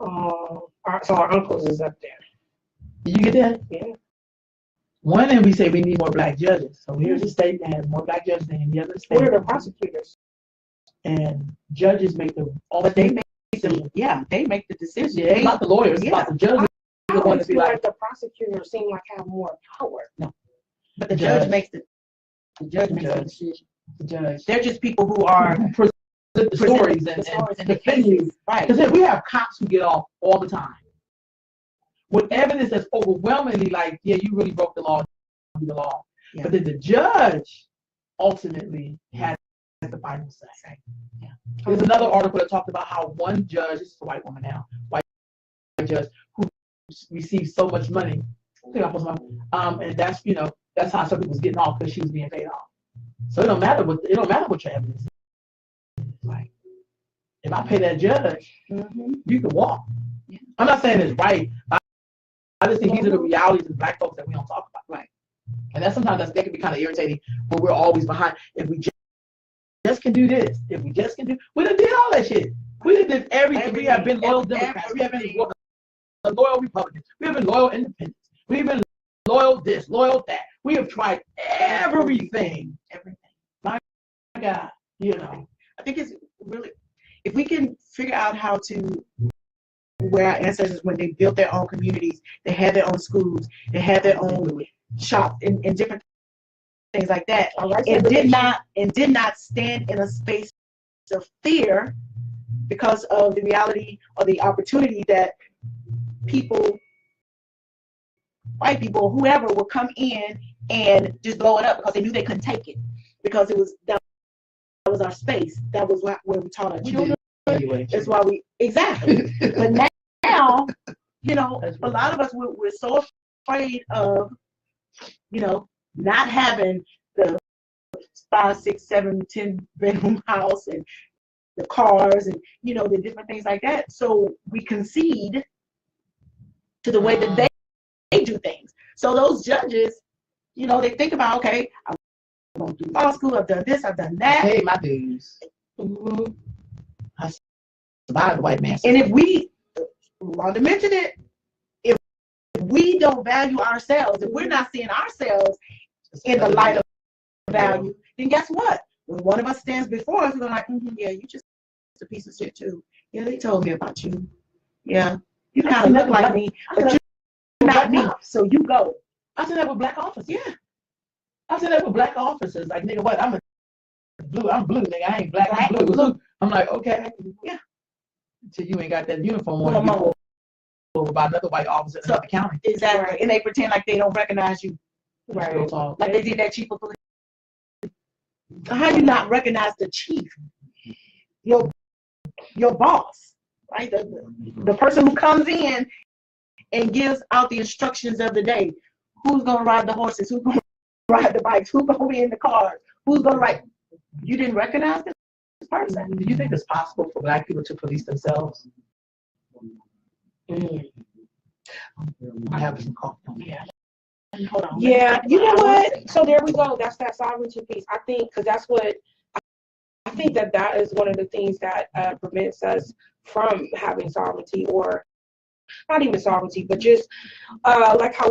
[SPEAKER 1] up.
[SPEAKER 2] So our uncles is up there.
[SPEAKER 1] Did you get that?
[SPEAKER 2] Yeah.
[SPEAKER 1] One thing we say we need more black judges. So here's a state that has more black judges than any other state.
[SPEAKER 2] What are the prosecutors?
[SPEAKER 1] And judges make they make the decision. It's not the lawyers, it's not the judges.
[SPEAKER 2] I always feel like the prosecutors seem like have more power.
[SPEAKER 3] No. But the judge makes the decision. The judge. They're just people who are
[SPEAKER 1] present the stories and defend you. Right. Because we have cops who get off all the time with evidence that's overwhelmingly like, yeah, you really broke the law. Yeah. But then the judge ultimately has the final say. Yeah. There's another article that talked about how one judge, this is a white woman now, white judge who received so much money. And that's how some people was getting off because she was being paid off. So it don't matter what your evidence is. Like, if I pay that judge, you can walk. Yeah. I'm not saying it's right. I just think these are the realities of black folks that we don't talk about. Right. And that can be kind of irritating when we're always behind. If we just can do this, we done did all that shit. We done did everything. We have been loyal Democrats. We have been loyal Republicans. We have been loyal Independents. We've been loyal this, loyal that. We have tried everything. My God,
[SPEAKER 3] I think it's really, if we can figure out how to, where our ancestors, when they built their own communities, they had their own schools, they had their own shops and different things like that.
[SPEAKER 2] Like
[SPEAKER 3] And did not stand in a space of fear because of the reality or the opportunity that people, white people, whoever, would come in and just blow it up because they knew they couldn't take it, because it was that was our space. That was where we taught our children.
[SPEAKER 1] Anyway,
[SPEAKER 3] That's why we exactly. But now, you know, a lot of us we're so afraid of, you know, not having the 5, 6, 7, 10 bedroom house and the cars and, you know, the different things like that. So we concede to the way that they do things. So those judges, you know, they think about, okay, I'm going to do law school, I've done this, I've done that.
[SPEAKER 1] I paid my dues.
[SPEAKER 3] Mm-hmm.
[SPEAKER 1] I survived the white man.
[SPEAKER 3] And if we, Wanda mentioned it, if we don't value ourselves, if we're not seeing ourselves in the light of value, then guess what? When one of us stands before us, we're like, yeah, you just a piece of shit too. Yeah, they told me about you. Yeah, you kind of look like me, but you're not me. So you go.
[SPEAKER 1] I said that with black officers.
[SPEAKER 3] Yeah.
[SPEAKER 1] I said that with black officers. Like, nigga, what? I'm blue, nigga. I ain't black, I'm blue. I'm like, okay, yeah. Until you ain't got that uniform on, you pulled over by another white officer in the county.
[SPEAKER 3] Exactly. Right. And they pretend like they don't recognize you.
[SPEAKER 1] Right.
[SPEAKER 3] Like they did that chief of police. How do you not recognize the chief? Your boss, right? The person who comes in and gives out the instructions of the day. Who's gonna ride the horses? Who's gonna ride the bikes? Who's gonna be in the cars? Who's gonna ride? You didn't recognize this person.
[SPEAKER 1] Do you think it's possible for black people to police themselves? I have some coffee.
[SPEAKER 3] Yeah. Hold on.
[SPEAKER 2] Yeah, you know what? So there we go. That's that sovereignty piece. I think because that's what I think that is one of the things that prevents us from having sovereignty, or not even sovereignty, but just like how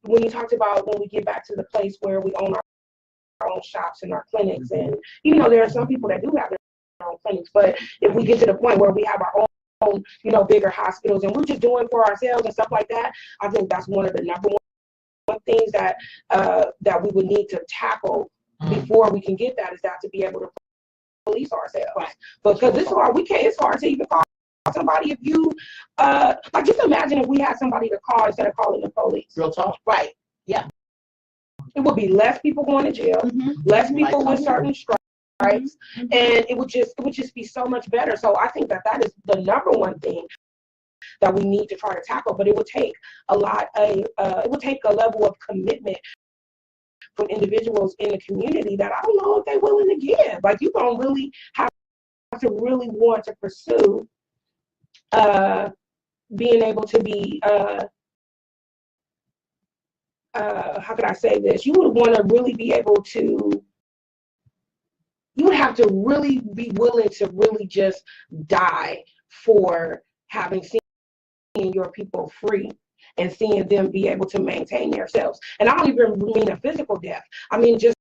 [SPEAKER 2] when you talked about when we get back to the place where we own our own shops and our clinics, and you know there are some people that do have their own clinics, but if we get to the point where we have our own, you know, bigger hospitals and we're just doing for ourselves and stuff like that, I think that's one of the number one things that that we would need to tackle before we can get that, is that to be able to police ourselves. Right. Because it's hard. It's hard to even call somebody if you like, just imagine if we had somebody to call instead of calling the police.
[SPEAKER 1] Real talk.
[SPEAKER 3] Right. Yeah.
[SPEAKER 2] It would be less people going to jail, less people with certain stripes, and it would just be so much better. So I think that is the number one thing that we need to try to tackle. But it would take a level of commitment from individuals in the community that I don't know if they're willing to give. Like, you don't really have to really want to pursue being able to be how could I say this? You would want to really be able to, you would have to really be willing to really just die for having seen your people free and seeing them be able to maintain themselves. And I don't even mean a physical death. I mean just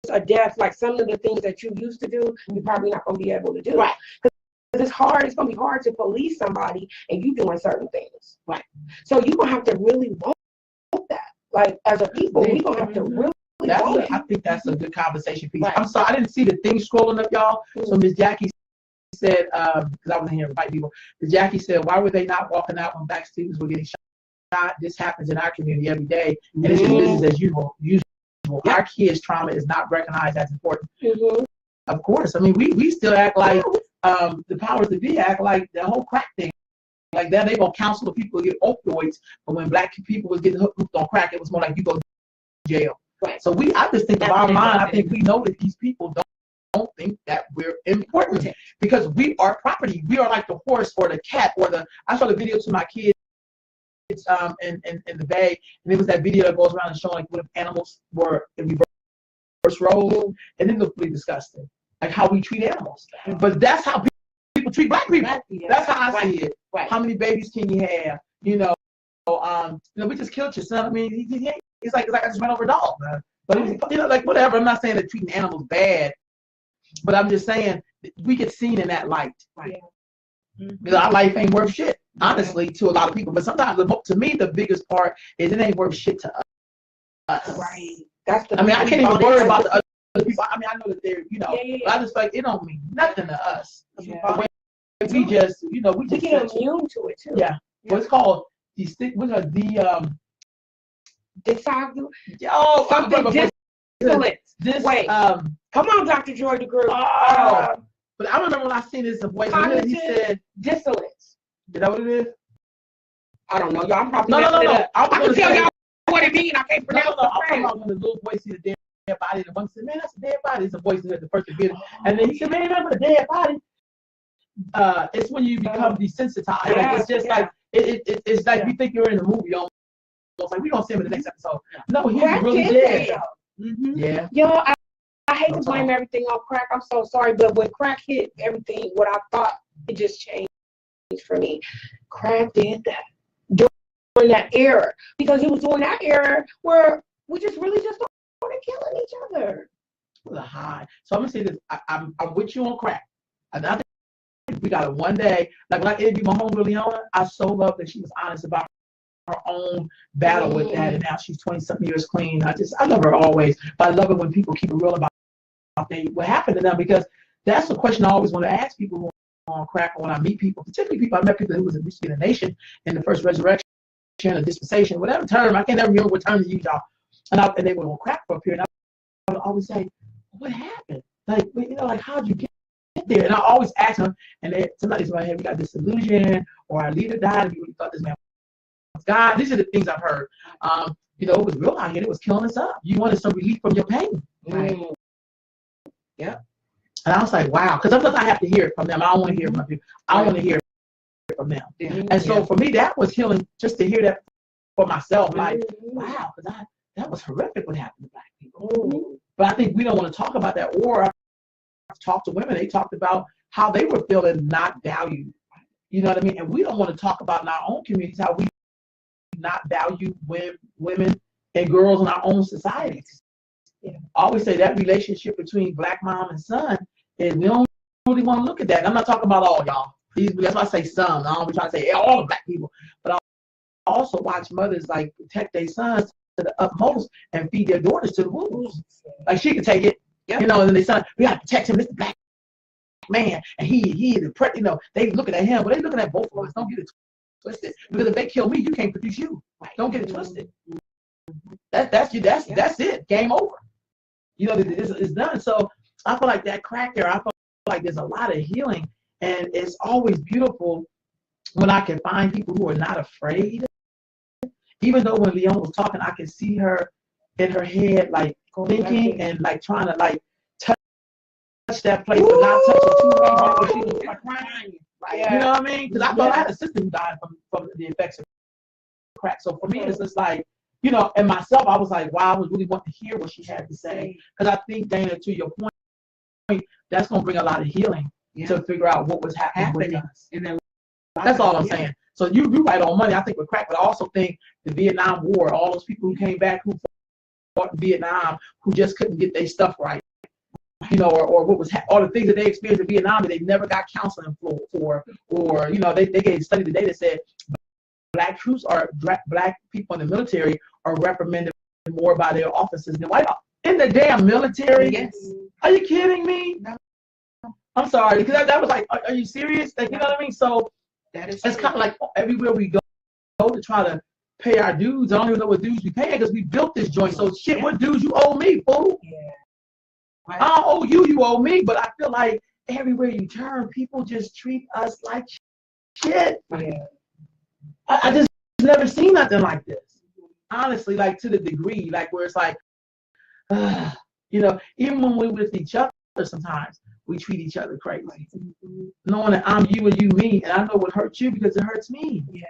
[SPEAKER 2] a death, like some of the things that you used to do, you're probably not going to be able to do. Right. Because it's hard. It's going to be hard to police somebody and you doing certain things. Right. So you're going to have to really want that. Like, as a people, we're going to have to really want it.
[SPEAKER 1] I think that's a good conversation piece. Right. I'm sorry, I didn't see the thing scrolling up, y'all. So Miss Jackie said, because I wasn't here to fight people, Miss Jackie said, why were they not walking out when black students were getting shot? This happens in our community every day, and it's just business as usual. Our kids' trauma is not recognized as important. Of course, I mean, we still act like the powers that be act like the whole crack thing. Like that, they gonna counsel the people to get opioids, but when black people was getting hooked on crack, it was more like you go to jail. Right. So I just think of our mind. I think we know that these people don't think that we're important because we are property. We are like the horse or the cat or the. I showed a video to my kids in the bay, and it was that video that goes around and showing like what if animals were in reverse roles, and then looked really disgusting, like how we treat animals. But that's how people treat black people. That's how I see it. Right. How many babies can you have? You know, we just killed your son. I mean, it's like I just ran over a dog, man. But you know, like whatever. I'm not saying that treating animals bad, but I'm just saying we get seen in that light. Right. Because our life ain't worth shit, honestly, to a lot of people. But sometimes, to me, the biggest part is it ain't worth shit to us.
[SPEAKER 2] Right. That's the.
[SPEAKER 1] I mean, I can't even worry about the other people. I mean, I know that they're, but I just feel like it don't mean nothing to us.
[SPEAKER 2] Yeah.
[SPEAKER 1] We just, we
[SPEAKER 2] We get immune to it too.
[SPEAKER 1] Yeah. What's called
[SPEAKER 2] something dissonance. Wait. Come on, Dr. Joy DeGroot.
[SPEAKER 1] But I remember when I seen this voice, he said
[SPEAKER 2] dissonance.
[SPEAKER 1] Is that what it is?
[SPEAKER 2] I don't know, y'all. I'm probably messing it up. I can tell y'all what it means. I can't pronounce it.
[SPEAKER 1] I'm talking about when the little boy sees a dead body, and one said, "Man, that's a dead body." It's a voice that the person did it, and then he said, "Man, remember the dead body?" It's when you become desensitized. Like, it's just like it's like you think you're in a movie. Almost like we gonna see him in the next episode. No, he's really dead. Yeah.
[SPEAKER 2] Yo, I hate to blame everything on crack. I'm so sorry, but when crack hit, everything what I thought, it just changed for me. Crack did that during that era, because it was during that era where we just really just started killing each other.
[SPEAKER 1] The high. So I'm gonna say this. I'm with you on crack. And I think we got it one day. Like when I interviewed my homegirl Leona, I so love that she was honest about her own battle with that, and now she's 20-something years clean. I love her always, but I love it when people keep it real about what happened to them, because that's the question I always want to ask people who are on crack, or when I meet people, particularly people I met people who was in Michigan Nation in the first resurrection or dispensation, whatever term, I can't ever remember what term to use, y'all. And they were on crack for a period. I would always say, "What happened? Like, like how'd you get there?" And I always ask them, and somebody's like, "Hey, we got disillusioned, or our leader died, and we really thought this man was God." These are the things I've heard. It was real out here. It was killing us up. You wanted some relief from your pain. Right. Yeah. And I was like, wow, because sometimes I have to hear it from them. I don't want to hear it from people. I want to hear it from them. And so for me, that was healing, just to hear that for myself. Like, wow, because that was horrific what happened to Black people. But I think we don't want to talk about that. Or I've talked to women, they talked about how they were feeling not valued. You know what I mean? And we don't want to talk about in our own communities how we not value women and girls in our own societies. I always say that relationship between Black mom and son, and we don't really want to look at that. And I'm not talking about all y'all. Please, that's why I say some. I don't be trying to say all the Black people, but I also watch mothers like protect their sons to the utmost and feed their daughters to the wolves. Like she can take it, and then their son, we gotta protect him. This is Black man, and he they looking at him, but they looking at both of us. Don't get it twisted, because if they kill me, you can't produce you. Don't get it twisted. That's it. Game over. It's done. So I feel like that crack there, I feel like there's a lot of healing, and it's always beautiful when I can find people who are not afraid. Even though when Leon was talking, I can see her in her head, like thinking and like trying to like touch that place, but not touch it too hard, or she was like crying. You know what I mean? Because I thought I had a sister who died from the effects of crack. So for me, it's just like, and myself, I was like, wow, I was really wanting to hear what she had to say. Because I think, Dana, to your point, that's going to bring a lot of healing to figure out what was happening with us. That's all I'm saying. So you right on money, I think, with crack, but I also think the Vietnam War, all those people who came back who fought in Vietnam, who just couldn't get their stuff right, or what was all the things that they experienced in Vietnam that they never got counseling for, or they gave a study today that said Black troops Black people in the military are reprimanded more by their officers than white officers. In the damn military? Yes. Are you kidding me? No. I'm sorry, because that was like, are you serious? Like, you know what I mean? So it's kind of like everywhere we go to try to pay our dues. I don't even know what dues we pay because we built this joint. So shit, what dues you owe me, fool? Yeah. Right. I don't owe you, you owe me. But I feel like everywhere you turn, people just treat us like shit. Yeah. I just never seen nothing like this. Honestly, like to the degree, like where it's like, even when we're with each other, sometimes we treat each other crazy. Knowing that I'm you and you me, and I know what hurts you because it hurts me. Yeah.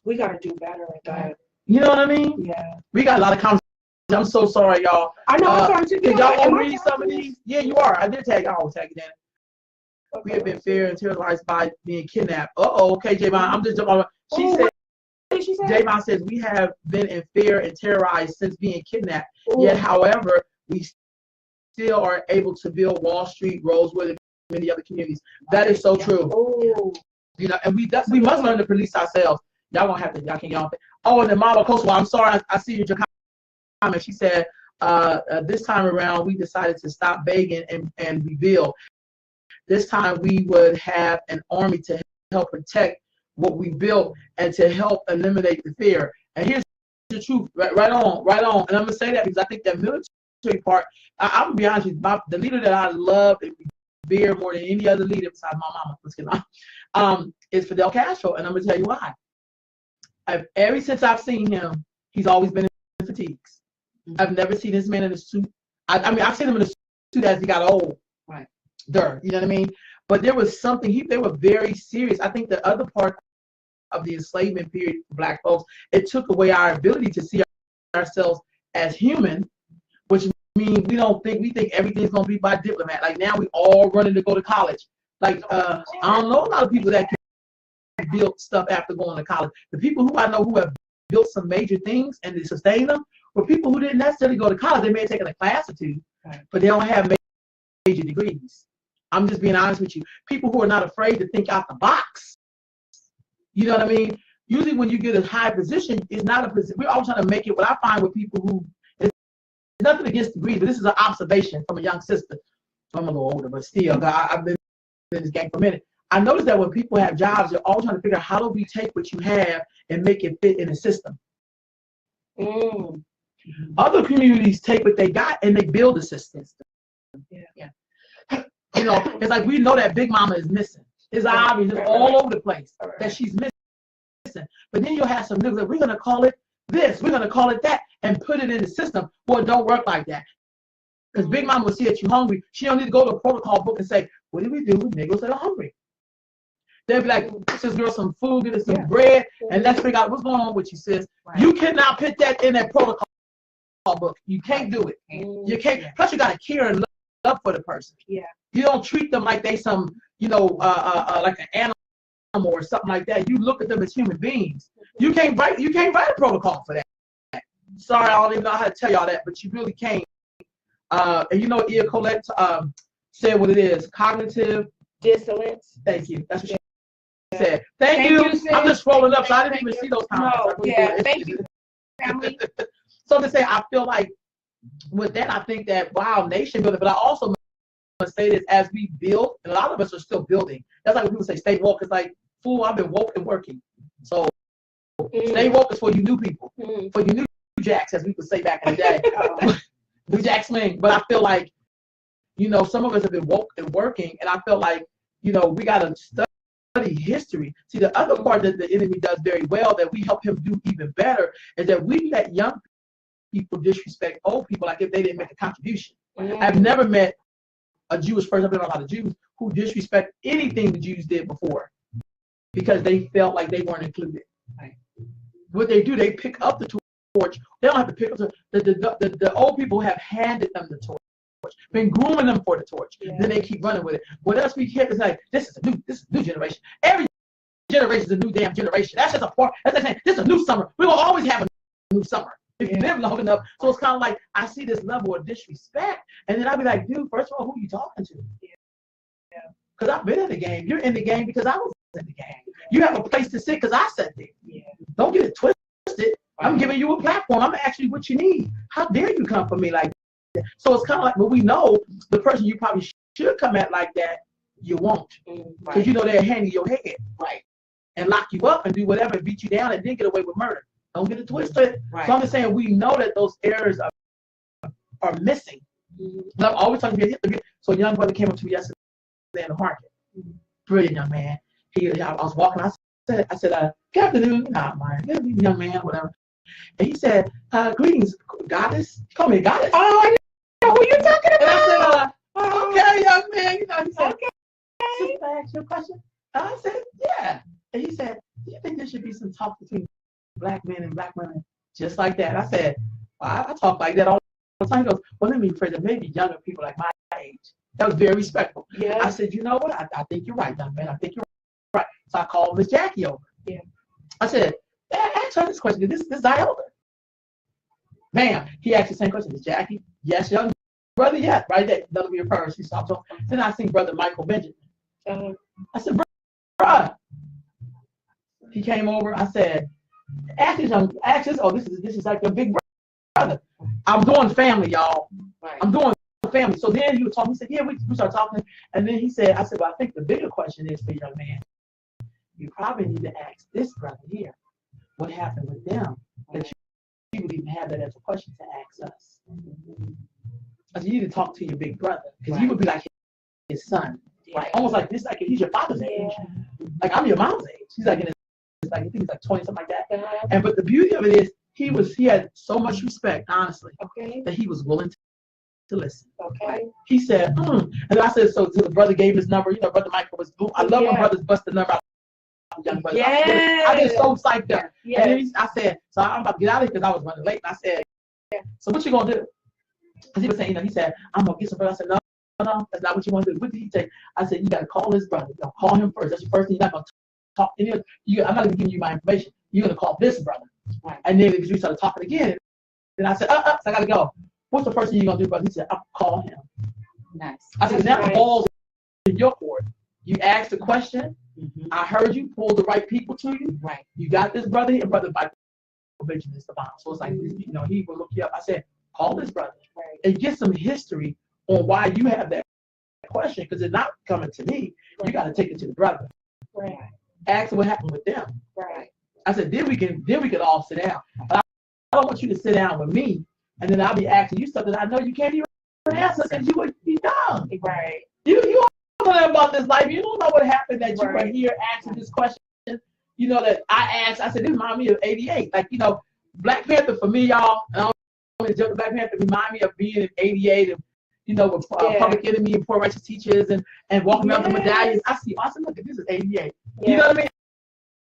[SPEAKER 2] We got to do better at that.
[SPEAKER 1] You know what I mean? Yeah. We got a lot of conversations. I'm so sorry, y'all.
[SPEAKER 2] I know. I'm sorry too.
[SPEAKER 1] Can y'all all read some of these? Yeah, you are. I did tag y'all. I will tag you, Danny. Okay. We have been feared and terrorized by being kidnapped. Okay, J-Mon. I'm just jumping on. She said, J-Mon says, we have been in fear and terrorized since being kidnapped. Yet, however, we still are able to build Wall Street, Rosewood, and many other communities. That is so true. And we must learn to police ourselves. Y'all gonna have to, y'all can. Oh, and the model coastal. I'm sorry, I see your and she said, this time around, we decided to stop begging and rebuild. This time, we would have an army to help protect what we built and to help eliminate the fear. And here's the truth, right on. And I'm going to say that because I think that military part, I'm going to be honest with you, the leader that I love and revere more than any other leader besides my mama, let's get on, is Fidel Castro. And I'm going to tell you why. Ever since I've seen him, he's always been in fatigues. I've never seen this man in a suit. I mean, I've seen him in a suit as he got old.
[SPEAKER 3] Right.
[SPEAKER 1] You know what I mean? But there was something, they were very serious. I think the other part of the enslavement period for Black folks, it took away our ability to see ourselves as human, which means we think everything's going to be by diplomat. Like now we all running to go to college. Like, I don't know a lot of people that can build stuff after going to college. The people who I know who have built some major things and they sustain them were people who didn't necessarily go to college. They may have taken a class or two, but they don't have major degrees. I'm just being honest with you. People who are not afraid to think out the box. You know what I mean? Usually when you get a high position, it's not a position. We're always trying to make it. What I find with people who, it's nothing against degrees, but this is an observation from a young sister. I'm a little older, but still, I've been in this game for a minute. I noticed that when people have jobs, they're always trying to figure out how do we take what you have and make it fit in a system. Other communities take what they got and they build a system. Yeah. You know, it's like we know that Big Mama is missing. It's obvious, it's all over the place that she's missing. But then you'll have some niggas that we're going to call it this, we're going to call it that, and put it in the system. Well, it don't work like that. Because Big Mama will see that you're hungry. She don't need to go to a protocol book and say, what do we do with niggas that are hungry? They'll be like, get this girl some food, get her some bread, and let's figure out what's going on with you, sis. You cannot put that in that protocol book. You can't do it. You can't. Plus, you got to care and love for the person. You don't treat them like they some, like an animal or something like that. You look at them as human beings. You can't write a protocol for that. Sorry, I don't even know how to tell y'all that, but you really can't. And you know what Ia Colette said what it is, cognitive
[SPEAKER 2] dissonance.
[SPEAKER 1] Thank you. That's what she said. Thank you. I'm just scrolling up, so I didn't even see those comments.
[SPEAKER 2] Thank you, family.
[SPEAKER 1] So to say, I feel like with that, I think that wow, nation building, but I also must say this, as we build, and a lot of us are still building. That's like when people say stay woke. It's like, fool, I've been woke and working. So stay woke is for you new people, for you new jacks, as we could say back in the day. New jack swing. But I feel like, some of us have been woke and working, and I feel like, we got to study history. See, the other part that the enemy does very well that we help him do even better is that we let young people disrespect old people like if they didn't make a contribution. I've never met a Jewish person, I've been around a lot of Jews, who disrespect anything the Jews did before because they felt like they weren't included. What they do, they pick up the torch. They don't have to pick up the old people have handed them the torch, been grooming them for the torch. Then they keep running with it. What else we hear is like, this is a new generation. Every generation is a new damn generation. That's just a part. That's like saying, this is a new summer. We will always have a new summer if you live long enough. So it's kind of like I see this level of disrespect, and then I'll be like, dude, first of all, who are you talking to? Because I've been in the game. You're in the game because I was in the game. You have a place to sit because I sat there. Don't get it twisted. I'm giving you a platform. I'm actually what you need. How dare you come for me like that? So it's kind of like, but we know the person you probably should come at like that, you won't. Because they'll hand you your head, and lock you up and do whatever and beat you down and then get away with murder. Don't get it twisted. So I'm just saying we know that those errors are missing. But I'm always talking about it. So a young brother came up to me yesterday in the market. Brilliant young man. I was walking. I said, good afternoon. Young man, whatever. And he said, greetings, goddess. Call me a goddess.
[SPEAKER 2] Oh, I know who you're talking about.
[SPEAKER 1] And I said, okay, young man. He said, okay. Can I ask you a question? I said, yeah. And he said, do you think there should be some talk between Black men and Black women just like that? I said, well, I talk like that all the time. He goes, well, let me rephrase it. Maybe younger people like my age. That was very respectful. I said, you know what? I think you're right, young man. I think you're right. So I called Miss Jackie over. I said, ask her this question. This is our elder. Bam. He asked the same question. Miss Jackie? Yes, young brother. Yes. Right there. That'll be your first. He stopped talking. Then I seen Brother Michael Benjamin. I said, bruh. He came over. I said, ask this. Oh, this is like your big brother. I'm doing family, y'all.
[SPEAKER 3] Right.
[SPEAKER 1] I'm doing family. So then he was talking. He said, yeah, we started talking. And then he said, I said, well, I think the bigger question is for young man, you probably need to ask this brother here, what happened with them, that you would even have that as a question to ask us. I said, you need to talk to your big brother, because he would be like his son. Like, almost like this, like he's your father's age. Like, I'm your mom's age. He's like in his, like, I think he's like 20, something like that. And but the beauty of it is, he had so much respect, honestly, that he was willing to listen. He said, and I said, so the brother gave his number. You know, Brother Michael was, I love when brothers bust the number out. Young brother. I get so psyched up. And then I said, so I'm about to get out of here because I was running late. And I said, so what you gonna do? Because he was saying, you know, he said, I'm gonna get some brother. I said, no, that's not what you want to do. What did he say? I said, you gotta call his brother. You know, call him first. That's your first thing. You're not gonna talk to him. I'm not gonna give you my information. You're gonna call this brother. And then we started talking again. Then I said, so I gotta go. What's the first thing you're gonna do, brother? He said, I'll call him.
[SPEAKER 3] Nice. I
[SPEAKER 1] said, now the ball's in your court. You asked the question. I heard you, pulled the right people to you. You got this brother here, Brother Michael Benjamin is the bomb. So it's like, you know, he will look you up. I said, call this brother and get some history on why you have that question, because it's not coming to me. You got to take it to the brother. Ask what happened with them. I said, then we can all sit down. But I don't want you to sit down with me, and then I'll be asking you stuff that I know you can't even answer because you would be dumb. You don't know about this life. You don't know what happened that you were here asking this question. You know that I asked. I said, this reminds me of '88. Like, you know, Black Panther for me, y'all. And I don't know, Black Panther remind me of being in '88 and, you know, with Public Enemy and Poor Righteous Teachers and walking around the medallions. I said, look, this is '88. You know what I mean?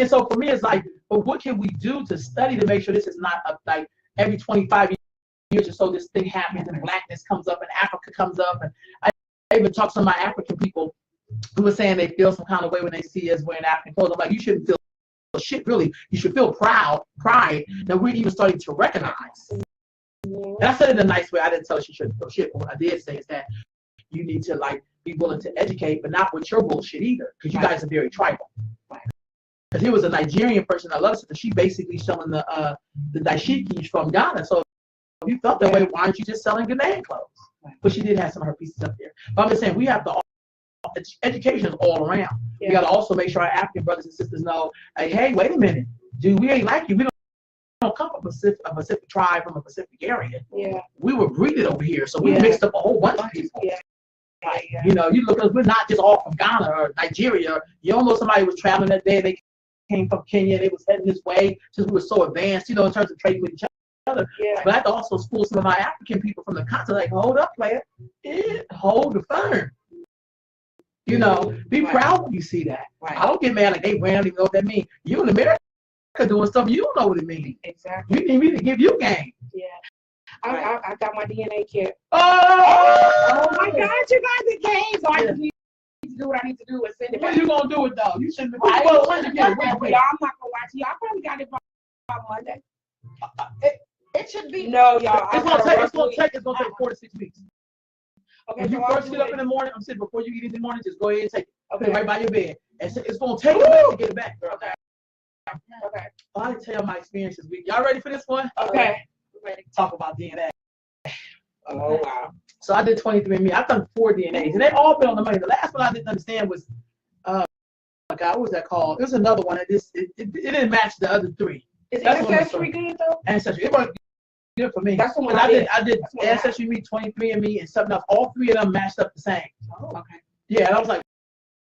[SPEAKER 1] And so for me, it's like, but what can we do to study to make sure this is not like every 25 years or so this thing happens and blackness comes up and Africa comes up. And I even talked to my African people who were saying they feel some kind of way when they see us wearing African clothes. I'm like, you shouldn't feel shit, really. You should feel pride that we're even starting to recognize. And I said it in a nice way. I didn't tell her she shouldn't feel shit, but what I did say is that you need to like be willing to educate, but not with your bullshit either, because you guys are very tribal. Because he was a Nigerian person. I love it. She basically selling the dashikis from Ghana. So if you felt that way, why aren't you just selling Ghanaian clothes? But she did have some of her pieces up there. But I'm just saying, we have to, education is all around. We got to also make sure our African brothers and sisters know, like, hey, wait a minute, dude, we ain't like you. We don't come from a Pacific tribe, from a Pacific area. We were breeded over here, so we mixed up a whole bunch of people. You know, you look at us, we're not just all from Ghana or Nigeria. You don't know somebody was traveling that day, they came from Kenya, they was heading this way, since we were so advanced, you know, in terms of trading with each other. But I had to also school some of my African people from the continent, like, hold up, player, hold the firm. You know, be proud when you see that. I don't get mad like they don't even know what that means. You in America doing stuff, you don't know what it means. You need me to give you game.
[SPEAKER 2] I got my DNA kit.
[SPEAKER 1] Oh
[SPEAKER 2] my God, you guys came, so I just need to do what I need to do and send it back.
[SPEAKER 1] What are you gonna do it though? You shouldn't.
[SPEAKER 2] I'm not gonna lie to you. I probably got it by Monday.
[SPEAKER 3] It should be.
[SPEAKER 2] No, y'all.
[SPEAKER 1] It's gonna take 4 to 6 weeks. Okay, when you first get up in the morning, I'm saying before you eat in the morning, just go ahead and take it. Put it right by your bed. And it's gonna take a minute to get it back, girl.
[SPEAKER 2] Okay.
[SPEAKER 1] I'll tell my experience this week. Y'all ready for this one?
[SPEAKER 2] Okay.
[SPEAKER 1] We're ready to talk about DNA.
[SPEAKER 2] Oh wow.
[SPEAKER 1] So I did 23andMe. I've done 4 DNAs, and they all been on the money. The last one I didn't understand was, oh my God, what was that called? It was another one. It didn't match the other 3.
[SPEAKER 2] Is Ancestry good though?
[SPEAKER 1] Ancestry. It wasn't good for me.
[SPEAKER 2] That's the one
[SPEAKER 1] I did Ancestry, Me, 23andMe, and something else. All 3 of them matched up the same.
[SPEAKER 2] Oh, okay.
[SPEAKER 1] Yeah, and I was like,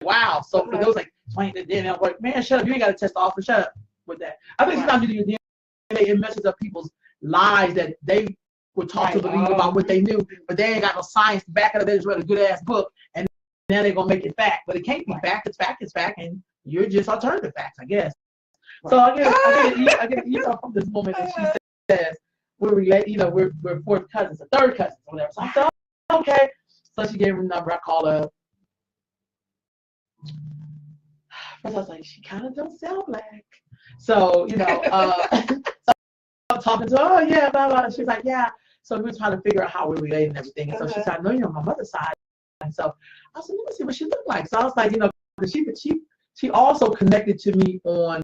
[SPEAKER 1] wow. So for those like 20, then I was like, man, shut up. You ain't got to test the offer. Shut up with that. I think sometimes you do your DNA, it messes up people's lives that they were taught to believe about what they knew, but they ain't got no science to back it up. They just read a good ass book, and now they're gonna make it fact. But it can't be fact. It's fact. It's fact, and you're just alternative facts, I guess. So I get an email from this woman, and she says we're related. You know, we're 4th cousins, or 3rd cousins, or whatever. So I said, okay. So she gave her number. I called her. First I was like, she kind of don't sound black. So you know, so I'm talking to her. Oh yeah, blah blah. She's like, yeah. So we were trying to figure out how we're related and everything. And so she said, I know you're on my mother's side. And so I said, let me see what she looked like. So I was like, you know, she also connected to me on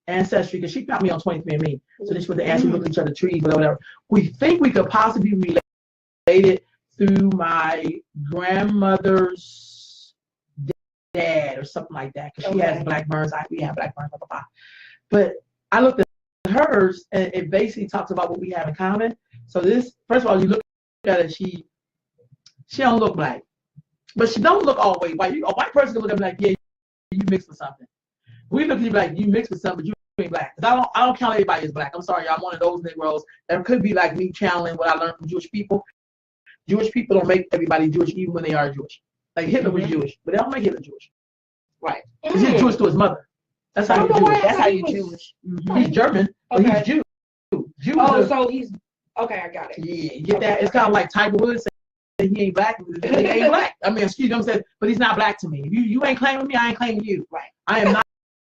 [SPEAKER 1] ancestry, because she found me on 23andMe. So then she went to ask me, look at each other trees, whatever. We think we could possibly be related through my grandmother's dad or something like that, because she has black burns. We have black burns, blah, blah, blah. But I looked at hers, and it basically talks about what we have in common. So this, first of all, you look at it, she don't look black, but she don't look all the way white. A white person can look at me like, yeah, you mixed with something. We look at you like you mixed with something, but you ain't black. Cause I don't count everybody as black. I'm sorry, I'm one of those Negroes that could be like me channeling what I learned from Jewish people. Jewish people don't make everybody Jewish even when they are Jewish. Like Hitler was Jewish, but they don't make Hitler Jewish. Right. Because he's Jewish to his mother. That's how you're Jewish.
[SPEAKER 3] That's how you're Jewish.
[SPEAKER 1] He's German, but he's Jew.
[SPEAKER 2] So he's okay. I got it.
[SPEAKER 1] Yeah, you get that? It's kind of like Tiger Woods saying he ain't black. He ain't black. I mean, excuse me, I'm saying, but he's not black to me. If you ain't claiming me, I ain't claiming you. Right. I am not.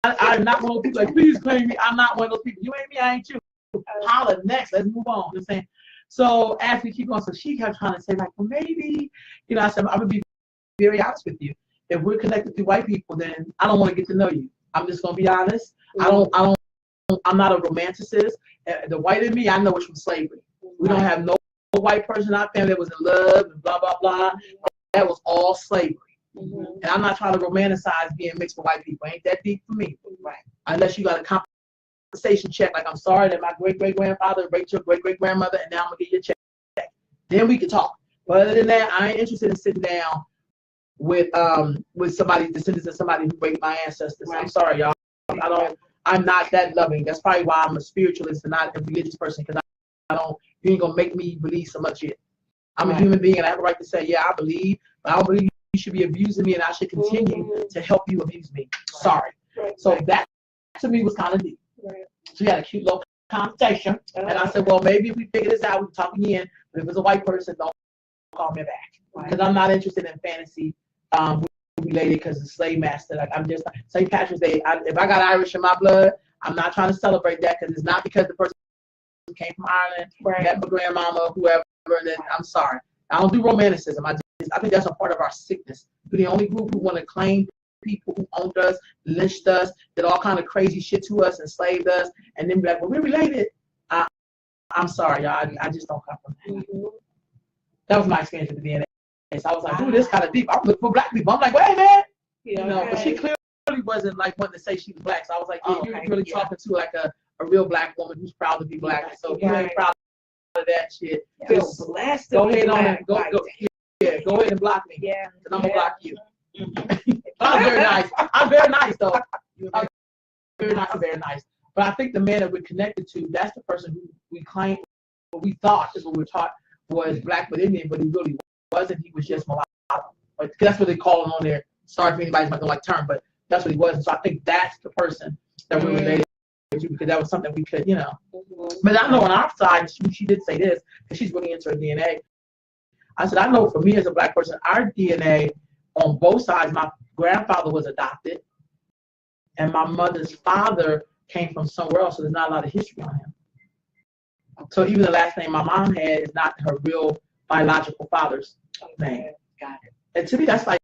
[SPEAKER 1] I'm not one of those people like, please claim me. I'm not one of those people. You ain't me, I ain't you. Holla next. Let's move on. You know what I'm saying? So as we keep going, so she kept trying to say like, well, maybe, I said, I'm gonna be very honest with you. If we're connected to white people, then I don't want to get to know you. I'm just gonna be honest. I'm not a romanticist. The white in me, I know it's from slavery. We don't have no white person in our family that was in love and blah blah blah. That was all slavery. And I'm not trying to romanticize being mixed with white people. Ain't that deep for me. Right. Unless you got a compensation check, like I'm sorry that my great-great-grandfather raped your great-great-grandmother, and now I'm gonna get your check. Then we can talk. But other than that, I ain't interested in sitting down with somebody, descendants of somebody who raped my ancestors. Right. I'm sorry, y'all. I'm not that loving. That's probably why I'm a spiritualist and not a religious person, because you ain't gonna make me believe so much yet. I'm a human being and I have a right to say, yeah, I believe, but I don't believe you should be abusing me and I should continue to help you abuse me. Sorry. So that to me was kind of deep. So we had a cute little conversation, and I said, well, maybe if we figure this out, we can talk again. But if it's a white person, don't call me back, because I'm not interested in fantasy related, because the slave master. Like, I'm just St. Patrick's Day. If I got Irish in my blood, I'm not trying to celebrate that, because it's not because the person came from Ireland, met my grandmama, or whoever. And then I'm sorry, I don't do romanticism. I think that's a part of our sickness. We're the only group who want to claim people who owned us, lynched us, did all kind of crazy shit to us, enslaved us, and then be like, well, we're related. I'm sorry, y'all. I just don't come from that. That was my experience with the DNA. So I was like, ooh, this kind of deep. I'm looking for black people. I'm like, wait, man. But she clearly wasn't like wanting to say she was black. So I was like, yeah, you're really talking to like a real black woman who's proud to be black. So if you ain't proud of that shit, just blessed. Go ahead on and go ahead and block me. Yeah. And I'm gonna block you. I'm very nice. I'm very nice though. I'm very nice. But I think the man that we're connected to, that's the person who we claim, what we thought is what we were taught was black but Indian, but he really wasn't. He was just mulatto. Like, that's what they call him on there. Sorry if anybody's not gonna like term, but that's what he was. And so I think that's the person that we're related to, because that was something we could, But I know on our side, she did say this, because she's really into her DNA. I said, I know for me as a black person, our DNA on both sides, my grandfather was adopted, and my mother's father came from somewhere else, so there's not a lot of history on him. So even the last name my mom had is not her real biological father's name. Got it. And to me, that's like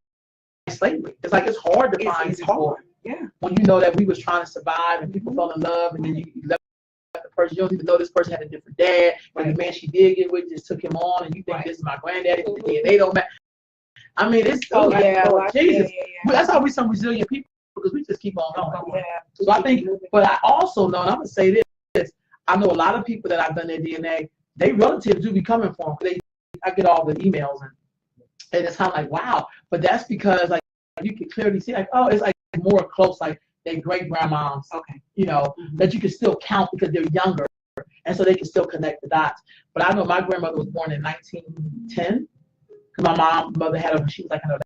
[SPEAKER 1] slavery. It's like it's hard to find people. Yeah. When you know that we was trying to survive and people fell in love, and then you left the person, you don't even know this person had a different dad, and the man she did get with just took him on, and you think this is my granddaddy, but the DNA don't matter. I mean, it's Lord Jesus. But that's how we some resilient people, because we just keep on going. So I think, but I also know, and I'm gonna say this, I know a lot of people that I've done their DNA, they relatives do be coming for them. I get all the emails, and it's kind of like, wow. But that's because like you can clearly see like, oh, it's like more close, like their great grandmoms. Okay. That you can still count because they're younger, and so they can still connect the dots. But I know my grandmother was born in 1910. Because my mother had her when she was like in her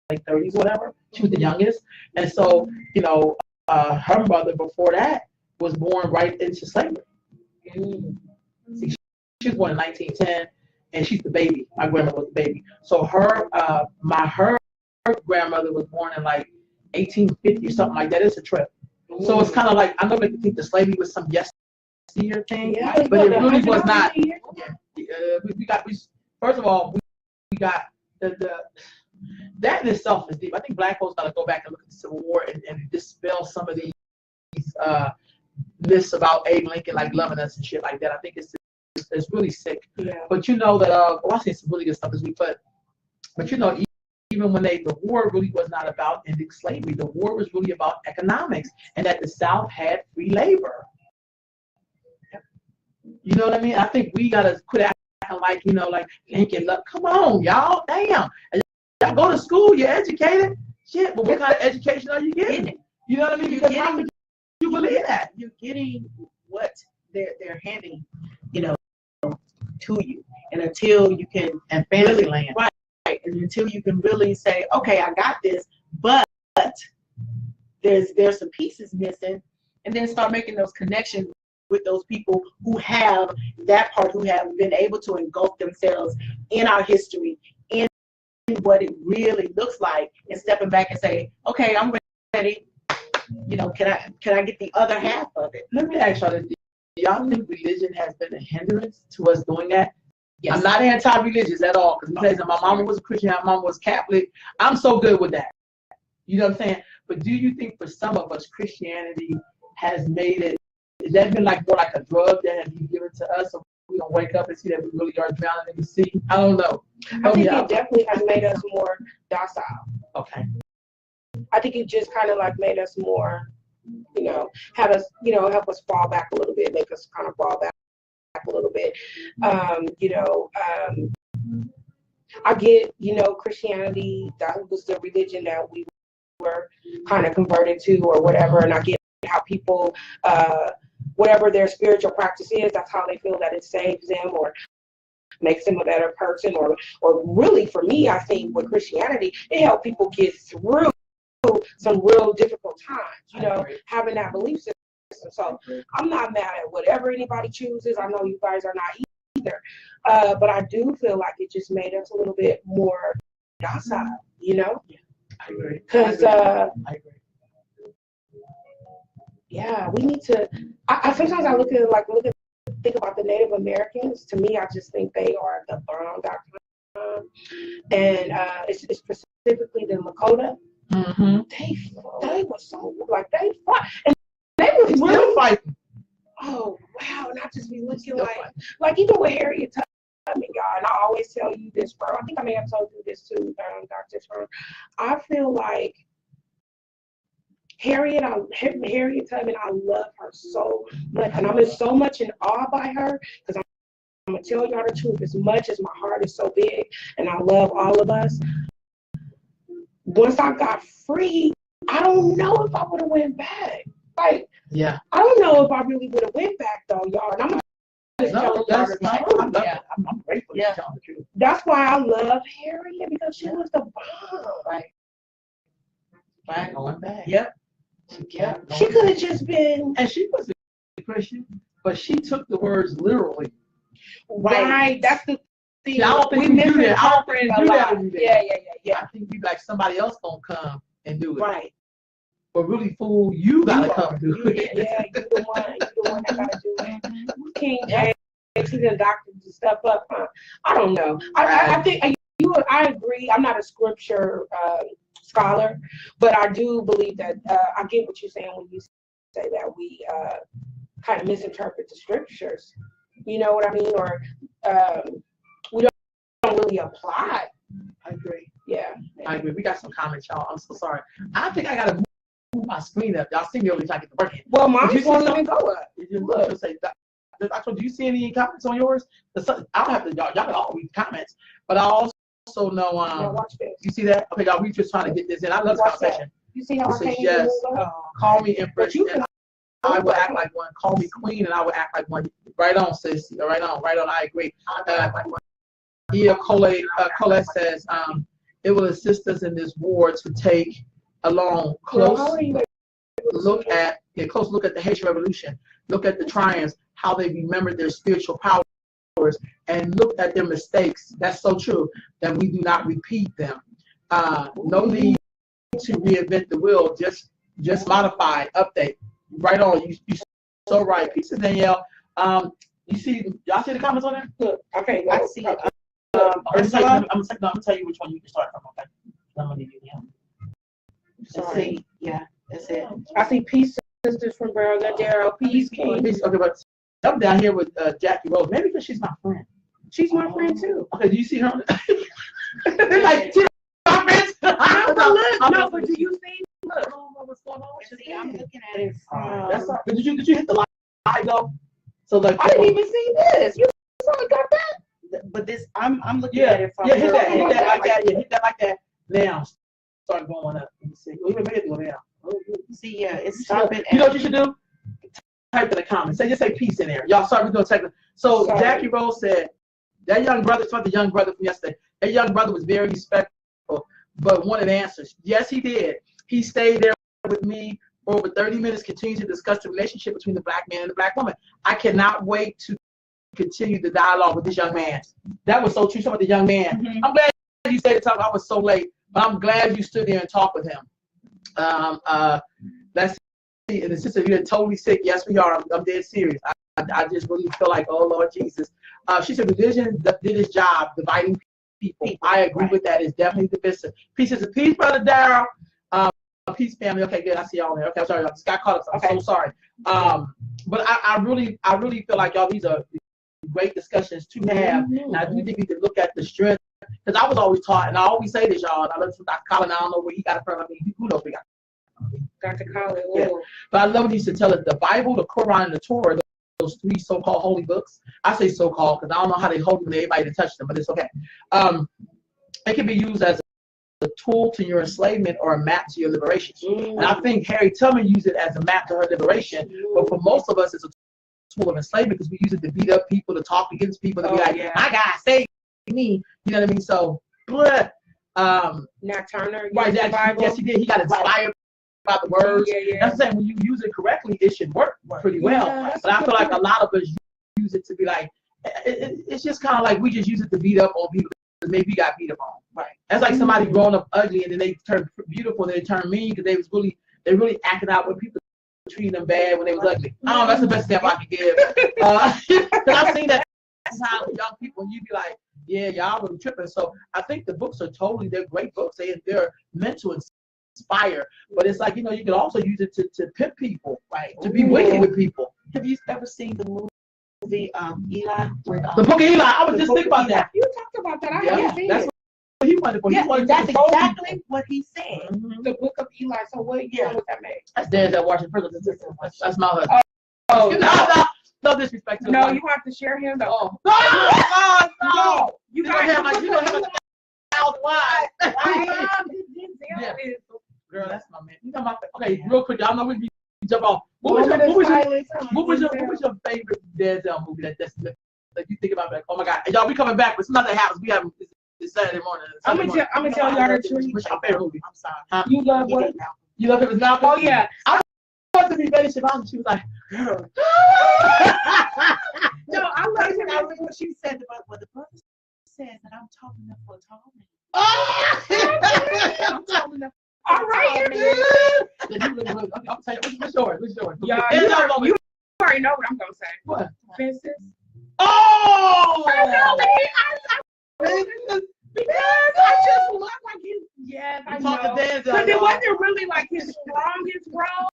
[SPEAKER 1] late 30s, whatever. She was the youngest. And so, her mother before that was born right into slavery. See, she was born in 1910, and she's the baby. My grandmother was the baby. So her grandmother was born in like 1850 or something like that. It's a trip. So it's kind of like, I know they think the slavery was some yesteryear thing, but it really was not. First of all, we got that in itself is deep. I think black folks got to go back and look at the Civil War and dispel some of these lists about Abe Lincoln like loving us and shit like that. I think it's really sick.
[SPEAKER 2] Yeah.
[SPEAKER 1] But you know that I seen some really good stuff this week. But you know, even when the war really was not about ending slavery, the war was really about economics, and that the South had free labor. You know what I mean? I think we gotta quit acting like, you know, like Lincoln. Look, come on, y'all, damn. Y'all go to school, you're educated. Shit, but what kind of education are you getting? You know what I mean? Because how could you believe that?
[SPEAKER 3] You're getting what they're handing, you know, to you, and until you can
[SPEAKER 1] fantasy land,
[SPEAKER 3] right, and until you can really say, okay, I got this, but there's some pieces missing, and then start making those connections with those people who have that part, who have been able to engulf themselves in our history, in what it really looks like, and stepping back and say, okay, I'm ready. You know, can I get the other half of it?
[SPEAKER 1] Let me ask y'all this. Do y'all think religion has been a hindrance to us doing that?
[SPEAKER 3] Yes.
[SPEAKER 1] I'm not anti-religious at all, because my mama was a Christian, my mama was Catholic. I'm so good with that. You know what I'm saying? But do you think for some of us, Christianity has made it, has that been like more like a drug that has been given to us, so we don't wake up and see that we really are drowning in the sea? I don't know.
[SPEAKER 2] I think it definitely has made us more docile.
[SPEAKER 1] Okay.
[SPEAKER 2] I think it just kind of like made us more, you know, have us, you know, help us fall back a little bit, make us kind of fall back a little bit. You know, I get, you know, Christianity, that was the religion that we were kind of converted to or whatever, and I get how people, whatever their spiritual practice is, that's how they feel that it saves them or makes them a better person, or really for me, I think with Christianity, it helped people get through some real difficult times, you know, having that belief system. So I'm not mad at whatever anybody chooses. I know you guys are not either, but I do feel like it just made us a little bit more docile, you know?
[SPEAKER 1] Yeah, I agree.
[SPEAKER 2] Because
[SPEAKER 1] I agree.
[SPEAKER 2] Yeah, we need to. I sometimes I think about the Native Americans. To me, I just think they are the bomb.com, and it's specifically the Lakota.
[SPEAKER 1] Mm-hmm.
[SPEAKER 2] They were so like they fought, and they were really
[SPEAKER 1] fighting.
[SPEAKER 2] Oh wow! And I just be looking like even with Harriet Tubman, y'all. And I always tell you this, bro. I think I may have told you this too, Dr. Trump. I feel like Harriet Tubman, I love her so much, and I'm so much in awe by her, because I'm gonna tell y'all the truth. As much as my heart is so big, and I love all of us, once I got free, I don't know if I would have went back. Like,
[SPEAKER 1] yeah,
[SPEAKER 2] I don't know if I really would have went back though, y'all. And I'm
[SPEAKER 1] I'm grateful.
[SPEAKER 2] Yeah,
[SPEAKER 1] to tell the truth.
[SPEAKER 2] That's why I love Harriet, because she was the bomb.
[SPEAKER 1] Right. Back on back.
[SPEAKER 2] Yep. She could have just been.
[SPEAKER 1] And she was a Christian, but she took the words literally.
[SPEAKER 2] Right. That's the thing.
[SPEAKER 1] See, I don't think we do that. I don't think we do that every day.
[SPEAKER 2] Yeah.
[SPEAKER 1] I think we like somebody else gonna come and do it.
[SPEAKER 2] Right.
[SPEAKER 1] But really, fool, you gotta come do it.
[SPEAKER 2] Yeah, you're the one that gotta do it. King James, he done doctored the stuff up. I don't know. I think I agree. I'm not a scripture scholar, but I do believe that I get what you're saying when you say that we kind of misinterpret the scriptures. You know what I mean? Or we don't really apply.
[SPEAKER 1] I agree.
[SPEAKER 2] Yeah.
[SPEAKER 1] I agree. We got some comments, y'all. I'm so sorry. I think I gotta move my screen up. Y'all see me over trying to get the work in.
[SPEAKER 2] Well, mine won't even go up.
[SPEAKER 1] Did you look? Say, do you see any comments on yours? I don't have to. Y'all can all read comments, but I also know.
[SPEAKER 2] Watch this.
[SPEAKER 1] You see that? Okay, y'all. We just trying to get this in. I love this conversation.
[SPEAKER 2] You see how I can't
[SPEAKER 1] yes. Call me Empress. I would act like one. Call me Queen, and I would act like one. Right on, sis. Right on. I agree. Colette says, it will assist us in this war to take a close look at the Haitian Revolution. Look at the triumphs, how they remembered their spiritual powers, and look at their mistakes. That's so true, that we do not repeat them. No need to reinvent the wheel. Just modify, update. Right on. You so right. Pieces, Danielle. Y'all see the comments on there?
[SPEAKER 2] Look, okay,
[SPEAKER 3] I see it.
[SPEAKER 1] I'm gonna tell you which one you can start from. Okay. I'm gonna give you him.
[SPEAKER 3] Let's see. Yeah, that's it.
[SPEAKER 2] I see peace sisters from Berlin, Daryl, Peace King.
[SPEAKER 1] Okay, but I'm down here with Jackie Rose. Maybe because she's my friend.
[SPEAKER 2] She's my friend too.
[SPEAKER 1] Okay, do you see her? They're like, she's my friend.
[SPEAKER 2] No, but do you see? Look,
[SPEAKER 1] what's going on?
[SPEAKER 3] See, I'm looking at it.
[SPEAKER 1] That's all. Did you hit the live though? So like,
[SPEAKER 2] I didn't even see this. You got that?
[SPEAKER 3] But this, I'm looking at it from.
[SPEAKER 1] Yeah, hit that like that. Yeah, hit that like that. Now, start going up. Let me see. We made it go down.
[SPEAKER 3] See, yeah, it's stopping.
[SPEAKER 1] You know what you should do? Type in the comments. Just say peace in there. Y'all, sorry, we're gonna take it. So Jackie Rose said that young brother, it's not the young brother from yesterday. That young brother was very respectful, but wanted answers. Yes, he did. He stayed there with me for over 30 minutes, continued to discuss the relationship between the black man and the black woman. I cannot wait to continue the dialogue with this young man. That was so true. Some of the young man. Mm-hmm. I'm glad you said it. I was so late, but I'm glad you stood there and talked with him. Let's see. And the sister, you're totally sick. Yes, we are. I'm dead serious. I just really feel like, oh Lord Jesus. She said religion did its job dividing people. I agree with that. It's definitely divisive. Pieces of peace, brother Daryl. Peace, family. Okay, good. I see y'all there. Okay, I'm sorry. I just got caught up. I'm so sorry. But I really feel like y'all, these are great discussions to have. And I do think we need to look at the strength, because I was always taught, and I always say this, y'all, and I learned from Dr. Colin. I don't know where he got it from. I mean, who knows where he got it from?
[SPEAKER 2] Dr. Colin.
[SPEAKER 1] Yeah. But I love what he used to tell us: the Bible, the Quran, and the Torah, those three so-called holy books. I say so-called because I don't know how they hold them and everybody to touch them, but it's okay. It can be used as a tool to your enslavement or a map to your liberation. And I think Harry Tubman used it as a map to her liberation, but for most of us, it's a tool of enslavement because we use it to beat up people, to talk against people, to be like, my God, save me. You know what I mean? So, Nat
[SPEAKER 2] Turner,
[SPEAKER 1] right? Yes, he did. He got inspired by the words. That's saying when you use it correctly, it should work pretty well. But I feel like a lot of us use it to be like, it's just kind of like we just use it to beat up on people. Maybe we got beat up on. Right. That's like somebody growing up ugly and then they turn beautiful and they turn mean because they really acting out when people treating them bad when they was ugly. I don't know, that's the best example I can give. Because I've seen that sometimes with young people and you be like, yeah, y'all really tripping. So I think the books are they're great books. They're meant to inspire. But it's like, you can also use it to pimp people, right? To be wicked with people.
[SPEAKER 3] Have you ever seen the movie Eli?
[SPEAKER 1] The book of Eli. I was just thinking about that.
[SPEAKER 2] You talked about that. I haven't seen it.
[SPEAKER 1] He wanted for.
[SPEAKER 3] That's exactly what he said.
[SPEAKER 2] The book of Eli. So what year was that made?
[SPEAKER 1] That's Denzel Washington. That's my husband. Oh, no disrespect to him.
[SPEAKER 2] No, you have to share him though.
[SPEAKER 1] No.
[SPEAKER 2] You gotta have like you
[SPEAKER 1] have a wide. Girl, that's my man. You know my okay, real quick, y'all know we jump off. What was your favorite Denzel movie that you think about? Like, oh my God, and y'all, we coming back, but it's not that happens. We have this Saturday morning.
[SPEAKER 2] I'm gonna tell y'all the truth.
[SPEAKER 1] What's your favorite movie? I'm sorry. Huh?
[SPEAKER 2] You love what?
[SPEAKER 1] You love Him Now?
[SPEAKER 2] Oh yeah.
[SPEAKER 1] I wanted to be Betty Shabazz. She was like,
[SPEAKER 2] no, I love him.
[SPEAKER 3] I remember what she said about what the brother says that I'm talking enough for a tall man. I'm talking enough.
[SPEAKER 2] All right,
[SPEAKER 1] I'm saying, what's yours?
[SPEAKER 2] Yeah, you already know what I'm gonna say.
[SPEAKER 1] What?
[SPEAKER 2] Fences.
[SPEAKER 1] Oh!
[SPEAKER 2] Because I just look like his. Yes, I know. Because it wasn't really like his strongest role,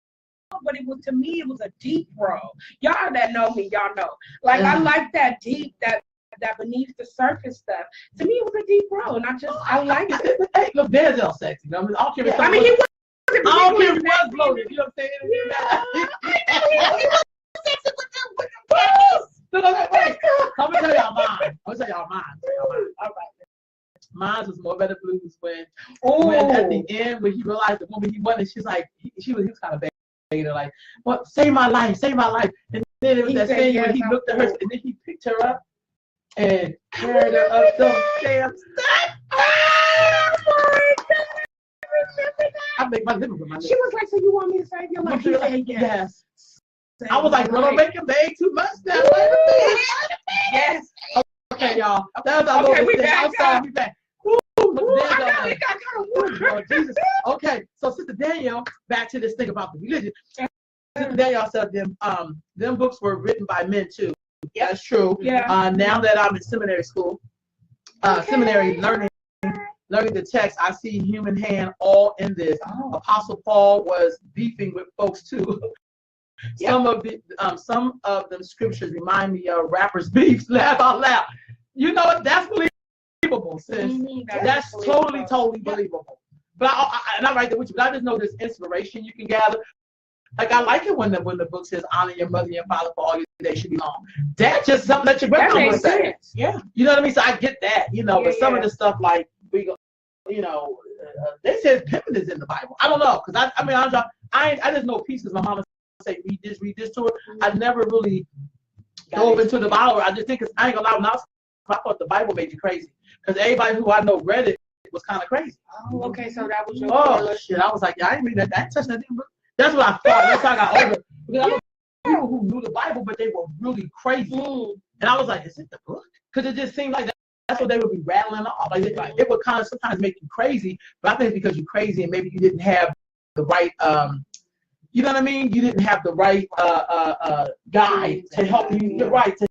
[SPEAKER 2] but it was, to me, it was a deep role. Y'all that know me, y'all know. Like I like that deep, that beneath the surface stuff. To me, it was a deep role, and I like it.
[SPEAKER 1] Hey, look, Denzel's sexy. I mean, I don't care if
[SPEAKER 2] I mean, he was.
[SPEAKER 1] I don't care if he was bloated. You know what I'm saying?
[SPEAKER 2] Yeah. He was sexy with them
[SPEAKER 1] Wait, I'm gonna tell y'all mine. All right. Mine was More Better Blues when at the end when he realized the woman he wanted, she's like he was kind of bad, like, well, save my life. And then it was that thing when he looked at her and then he picked her up and carried her up those damn steps. Oh my God! I make my living with my.
[SPEAKER 2] She was like, "So you want me to save your life?" He said, "Yes."
[SPEAKER 1] I was like, "Well, I'm making big too much now."
[SPEAKER 2] Yes.
[SPEAKER 1] Okay, y'all. That was our little thing. I'm sorry, we back.
[SPEAKER 2] I got kind of
[SPEAKER 1] Jesus. Okay, so Sister Danielle, back to this thing about the religion. Sister Danielle said them books were written by men too. Yeah, that's true.
[SPEAKER 2] Yeah.
[SPEAKER 1] Now that I'm in seminary school, seminary learning the text, I see human hand all in this. Apostle Paul was beefing with folks too. Some of the scriptures remind me of rappers' beefs. Laugh out loud. You know what? That's believable, sis. That's totally believable. But and I'm right there with you. But I just know this inspiration you can gather. Like I like it when the book says honor your mother and your father for all your days should be long. That's just something that your grandma would say.
[SPEAKER 3] Yeah.
[SPEAKER 1] You know what I mean? So I get that. You know, but some of the stuff like they said pimping is in the Bible. I don't know because I just know pieces. My mama say read this to her. I never really dove into the Bible. I just think I ain't gonna lie. When I thought the Bible made you crazy because everybody who I know read it was kind of crazy.
[SPEAKER 2] Oh, okay. So that was your
[SPEAKER 1] shit. I was like, I ain't read that. I ain't touching that thing. That's what I thought. That's how I got older. Because I know people who knew the Bible, but they were really crazy. And I was like, is it the book? Because it just seemed like that's what they would be rattling off. Like it would kind of sometimes make you crazy. But I think it's because you're crazy and maybe you didn't have the right, you know what I mean? You didn't have the right guide to help you. You're right to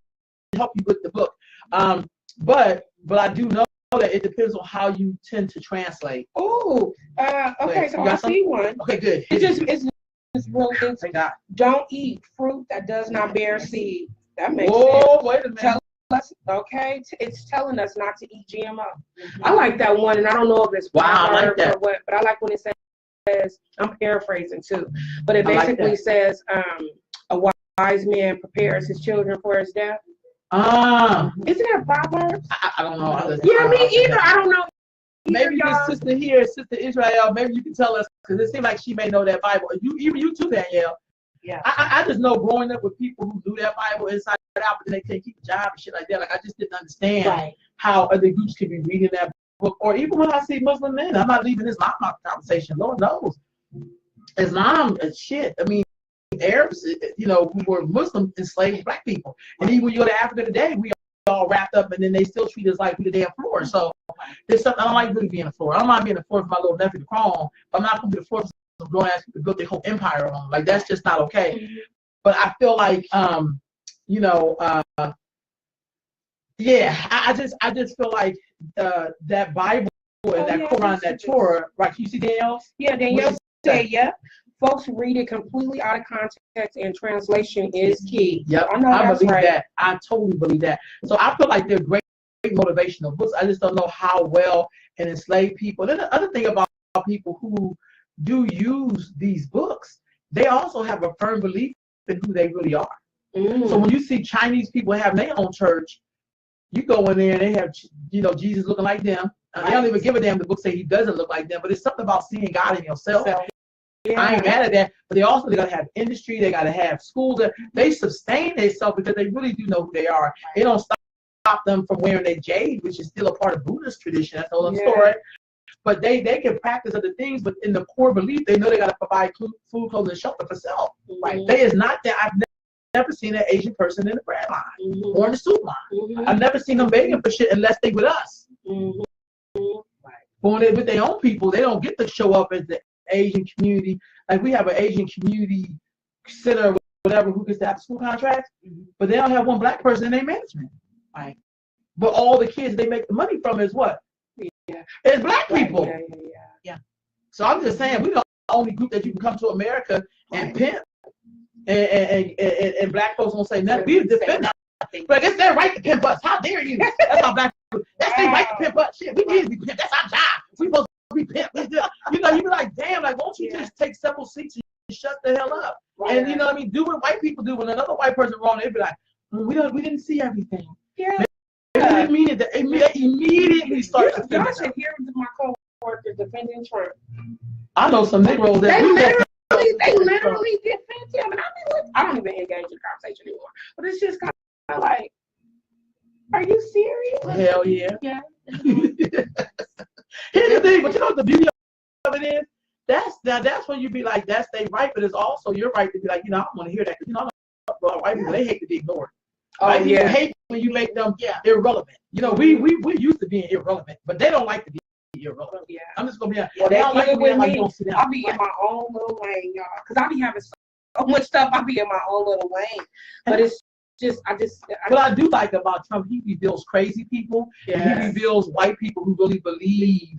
[SPEAKER 1] help you with the book. But I do know that it depends on how you tend to translate.
[SPEAKER 2] Oh, okay. So I see one.
[SPEAKER 1] Okay, good.
[SPEAKER 2] It's real good. Don't eat fruit that does not bear seed. That makes
[SPEAKER 1] sense. Whoa, wait a minute.
[SPEAKER 2] Okay, it's telling us not to eat GMO. I like that one, and I don't know if it's
[SPEAKER 1] I like that.
[SPEAKER 2] or what, but I like when it says, I'm paraphrasing too, but it basically says, a wise man prepares his children for his death. Isn't that Proverbs?
[SPEAKER 1] I don't know.
[SPEAKER 2] Yeah, me either. I don't know.
[SPEAKER 1] Maybe your sister here, Sister Israel, maybe you can tell us, because it seems like she may know that Bible. You too, Danielle.
[SPEAKER 3] Yeah.
[SPEAKER 1] I just know growing up with people who knew that Bible inside out, but then they can't keep a job and shit like that. Like, I just didn't understand how other groups could be reading that book. Or even when I see Muslim men, I'm not leaving Islam out of conversation. Lord knows. Islam is shit. I mean, Arabs, who were Muslim enslaved black people. And even when you go to Africa today, we all wrapped up and then they still treat us like we the damn floor. So there's something I don't like really being the floor. I don't mind being the floor for my little nephew to crawl on, but I'm not gonna be the floor for some grown ass people to build their whole empire on. Like that's just not okay. But I feel like I just feel like that Bible and that Quran, that Torah, right? You see Danielle?
[SPEAKER 2] Yeah, Danielle said, yeah. Folks read it completely out of context, and translation is key.
[SPEAKER 1] Yep, I believe that. I totally believe that. So I feel like they're great motivational books. I just don't know how well an enslaved people. Then the other thing about people who do use these books, they also have a firm belief in who they really are. So when you see Chinese people have their own church, you go in there and they have, Jesus looking like them. They don't even give a damn. The book say he doesn't look like them, but it's something about seeing God in yourself. Yeah. I ain't mad at that, but they gotta have industry, they gotta have schools. They sustain themselves because they really do know who they are. They don't stop them from wearing their jade, which is still a part of Buddhist tradition. That's another story. But they can practice other things, but in the core belief, they know they gotta provide food, clothing, and shelter for self. Right? They is not that. I've never seen an Asian person in the bread line or in the soup line. I've never seen them begging for shit unless they with us. But when they with their own people, they don't get to show up as the Asian community. Like we have an Asian community center or whatever who gets to have school contracts, but they don't have one black person in their management. Right. But all the kids they make the money from is what? Yeah. It's black people. Yeah. So I'm just saying we're the only group that you can come to America and pimp. And black folks won't say nothing. We defend that. But it's their right to pimp us. How dare you? That's how black people. That's their right to pimp us. Shit, we need to be pimped. That's our job. We supposed to be pimped. You be like, damn, like, won't you just take several seats and shut the hell up? Right. And you know what I mean? Do what white people do. When another white person wrong, they'd be like, we didn't see everything. Yeah. They immediately start to
[SPEAKER 2] y'all should hear my co-workers defending Trump.
[SPEAKER 1] I know some Negroes that
[SPEAKER 2] they literally defend him, and I don't even engage in the conversation anymore. But it's just kind of like, are you serious?
[SPEAKER 1] Hell yeah.
[SPEAKER 2] Yeah.
[SPEAKER 1] Here's the thing, but you know what the beauty of it is? That's when you be like, that's their right, but it's also your right to be like, I don't want to hear that, because white people, they hate to be ignored. White people hate when you make them irrelevant. We used to being irrelevant, but they don't like to be irrelevant. Yeah. I'm just gonna be they don't like to be like, don't sit down.
[SPEAKER 2] I'll be in my own little lane, y'all, because I be having so much stuff. I'll be in my own little lane, but it's just what
[SPEAKER 1] I do like about Trump, he reveals crazy people, and he reveals white people who really believe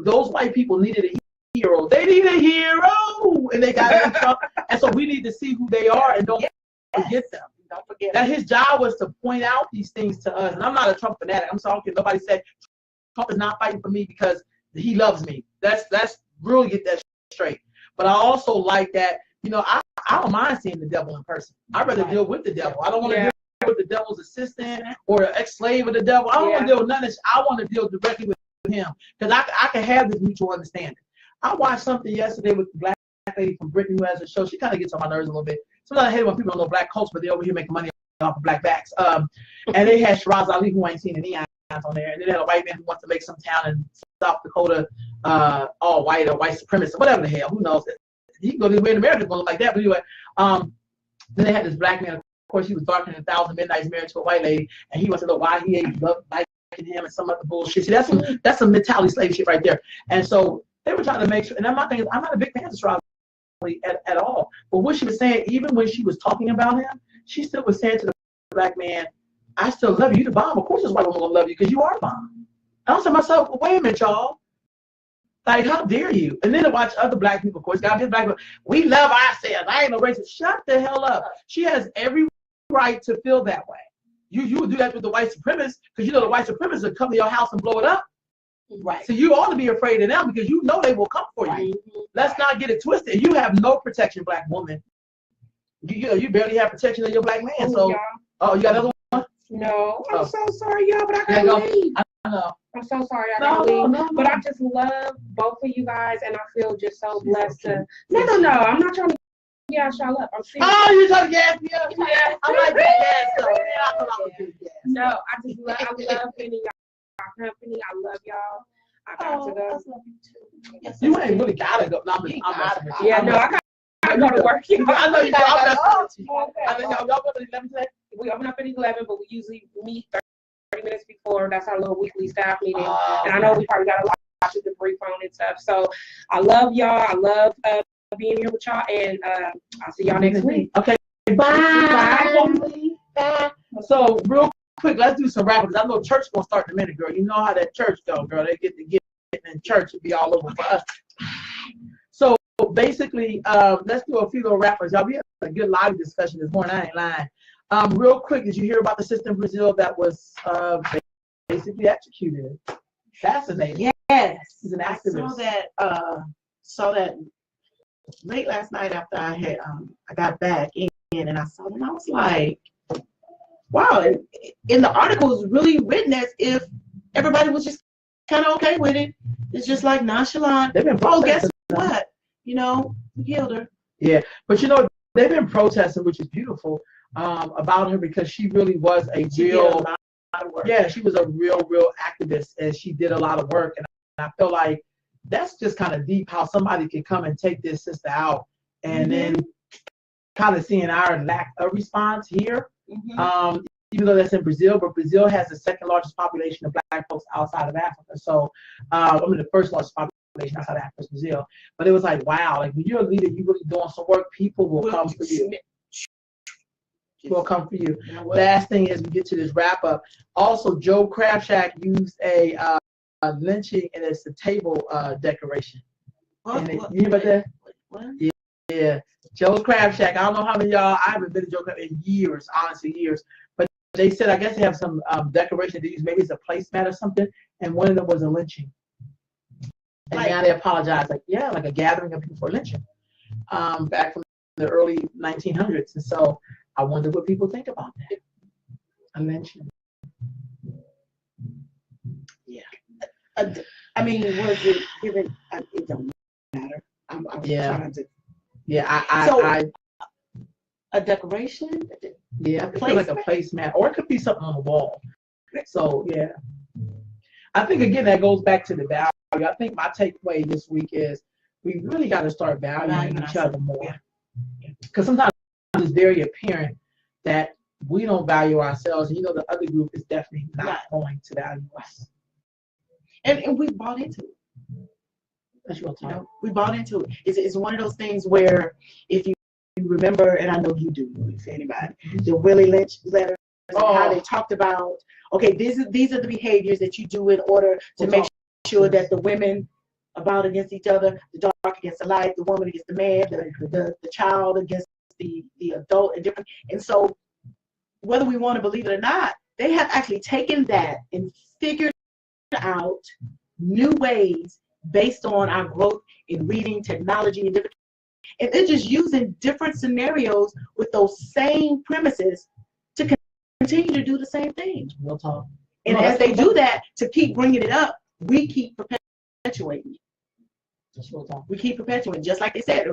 [SPEAKER 1] those white people needed to hero. They need a hero, and they got in trouble. And so we need to see who they are and don't forget them.
[SPEAKER 3] Don't forget
[SPEAKER 1] that his job was to point out these things to us. And I'm not a Trump fanatic. I'm sorry, nobody said Trump is not fighting for me because he loves me. That's really get that straight. But I also like that, you know, I don't mind seeing the devil in person. I'd rather deal with the devil. I don't want to deal with the devil's assistant or an ex-slave of the devil. I don't want to deal with none of this. I want to deal directly with him because I can have this mutual understanding. I watched something yesterday with the black lady from Britain who has a show. She kind of gets on my nerves a little bit. Sometimes I hate when people don't know black culture, but they're over here making money off of black backs. And they had Shiraz Ali, who ain't seen any eyes on there. And then they had a white man who wants to make some town in South Dakota all white or white supremacist, whatever the hell. Who knows? He can go this way in America, going to look like that. But anyway, then they had this black man. Of course, he was darker than 1,000 Midnights, married to a white lady, and he wants to know why he ain't liking him and some other bullshit. See, that's some mentality slave shit right there. And so they were trying to make sure. And my thing is, I'm not a big fan of Shiraz Ali at all. But what she was saying, even when she was talking about him, she still was saying to the black man, I still love you. You the bomb. Of course this white woman gonna love you because you are the bomb. I was to myself, well, wait a minute, y'all. Like, how dare you? And then to watch other black people, of course, God, black people, we love ourselves. I ain't no racist. Shut the hell up. She has every right to feel that way. You would do that with the white supremacists because you know the white supremacists will come to your house and blow it up.
[SPEAKER 3] Right.
[SPEAKER 1] So you ought to be afraid of them because you know they will come for you. Let's not get it twisted. You have no protection, black woman. You barely have protection of your black man. So, you got another one?
[SPEAKER 2] No, I'm so sorry, y'all, but I gotta leave.
[SPEAKER 1] I know.
[SPEAKER 2] I'm so sorry, I gotta leave. But I just love both of you guys, and I feel just so blessed to. No, I'm not trying to gas y'all up. I'm serious.
[SPEAKER 1] Oh, you're trying to gas me up?
[SPEAKER 2] Yeah.
[SPEAKER 1] I like that gas though. Yeah, I thought I was good gas.
[SPEAKER 2] No, I love being in y'all company. I love y'all. I got to go.
[SPEAKER 1] You ain't really gotta go. No,
[SPEAKER 2] yeah, no, I gotta go to work.
[SPEAKER 1] I know you gotta go. I think y'all go to 11 today.
[SPEAKER 2] We open up at 11, but we usually meet 30 minutes before. That's our little weekly staff meeting. And I know we probably got a lot to debrief on and stuff. So I love y'all. I love being here with y'all. And I'll see y'all next week.
[SPEAKER 1] Okay. Bye. So real quick, let's do some rapping because I know church gonna start in a minute, girl. You know how that church go, girl. They get in church and be all over for us. So basically, let's do a few little rappers. Y'all, we had a good live discussion this morning. I ain't lying. Real quick, did you hear about the sister in Brazil that was basically executed? Fascinating.
[SPEAKER 3] Yes.
[SPEAKER 1] She's an activist.
[SPEAKER 3] I saw that late last night after I got back in and I saw them. I was like, wow. In the article, it was really written as if everybody was just kind of okay with it. It's just like nonchalant.
[SPEAKER 1] They've been
[SPEAKER 3] guess what? You know, we killed her.
[SPEAKER 1] Yeah, but you know, they've been protesting, which is beautiful, about her because she really was she was a real activist and she did a lot of work. And I feel like that's just kind of deep how somebody can come and take this sister out and then kind of seeing our lack of response here. Even though that's in Brazil, but Brazil has the second largest population of black folks outside of Africa. So, the first largest population outside of Africa is Brazil. But it was like, wow, like when you're a leader, you're really doing some work, people will come for you. Will come for you. Last thing is we get to this wrap up. Also, Joe Crabshack used a lynching and it's a table decoration. You hear about that?
[SPEAKER 3] What?
[SPEAKER 1] Yeah. Joe's Crab Shack. I don't know how many of y'all, I haven't been to Joe's Crab in years, honestly, years. But they said, I guess they have some decoration they use. Maybe it's a placemat or something. And one of them was a lynching. And now they apologize. Like a gathering of people for lynching. Back from the early 1900s. And so I wonder what people think about that. A lynching. Yeah.
[SPEAKER 3] I mean, was it given? It don't matter. I'm trying to.
[SPEAKER 1] Yeah,
[SPEAKER 3] a decoration.
[SPEAKER 1] Yeah, it's like a placemat, or it could be something on the wall. So yeah, I think again that goes back to the value. I think my takeaway this week is we really got to start valuing each other more, because sometimes it's very apparent that we don't value ourselves, and the other group is definitely not going to value us.
[SPEAKER 3] And we bought into it.
[SPEAKER 1] That's your time.
[SPEAKER 3] We bought into it. It's one of those things where if you remember, and I know you do, if anybody, the Willie Lynch letters, how they talked about, okay, these are the behaviors that you do in order to make sure that the women about against each other, the dark against the light, the woman against the man, the child against the adult, and different. And so, whether we want to believe it or not, they have actually taken that and figured out new ways based on our growth in reading, technology, and different. And they're just using different scenarios with those same premises to continue to do the same thing.
[SPEAKER 1] Real talk.
[SPEAKER 3] And as they do that, to keep bringing it up, we keep perpetuating it.
[SPEAKER 1] That's real talk.
[SPEAKER 3] We keep perpetuating, just like they said,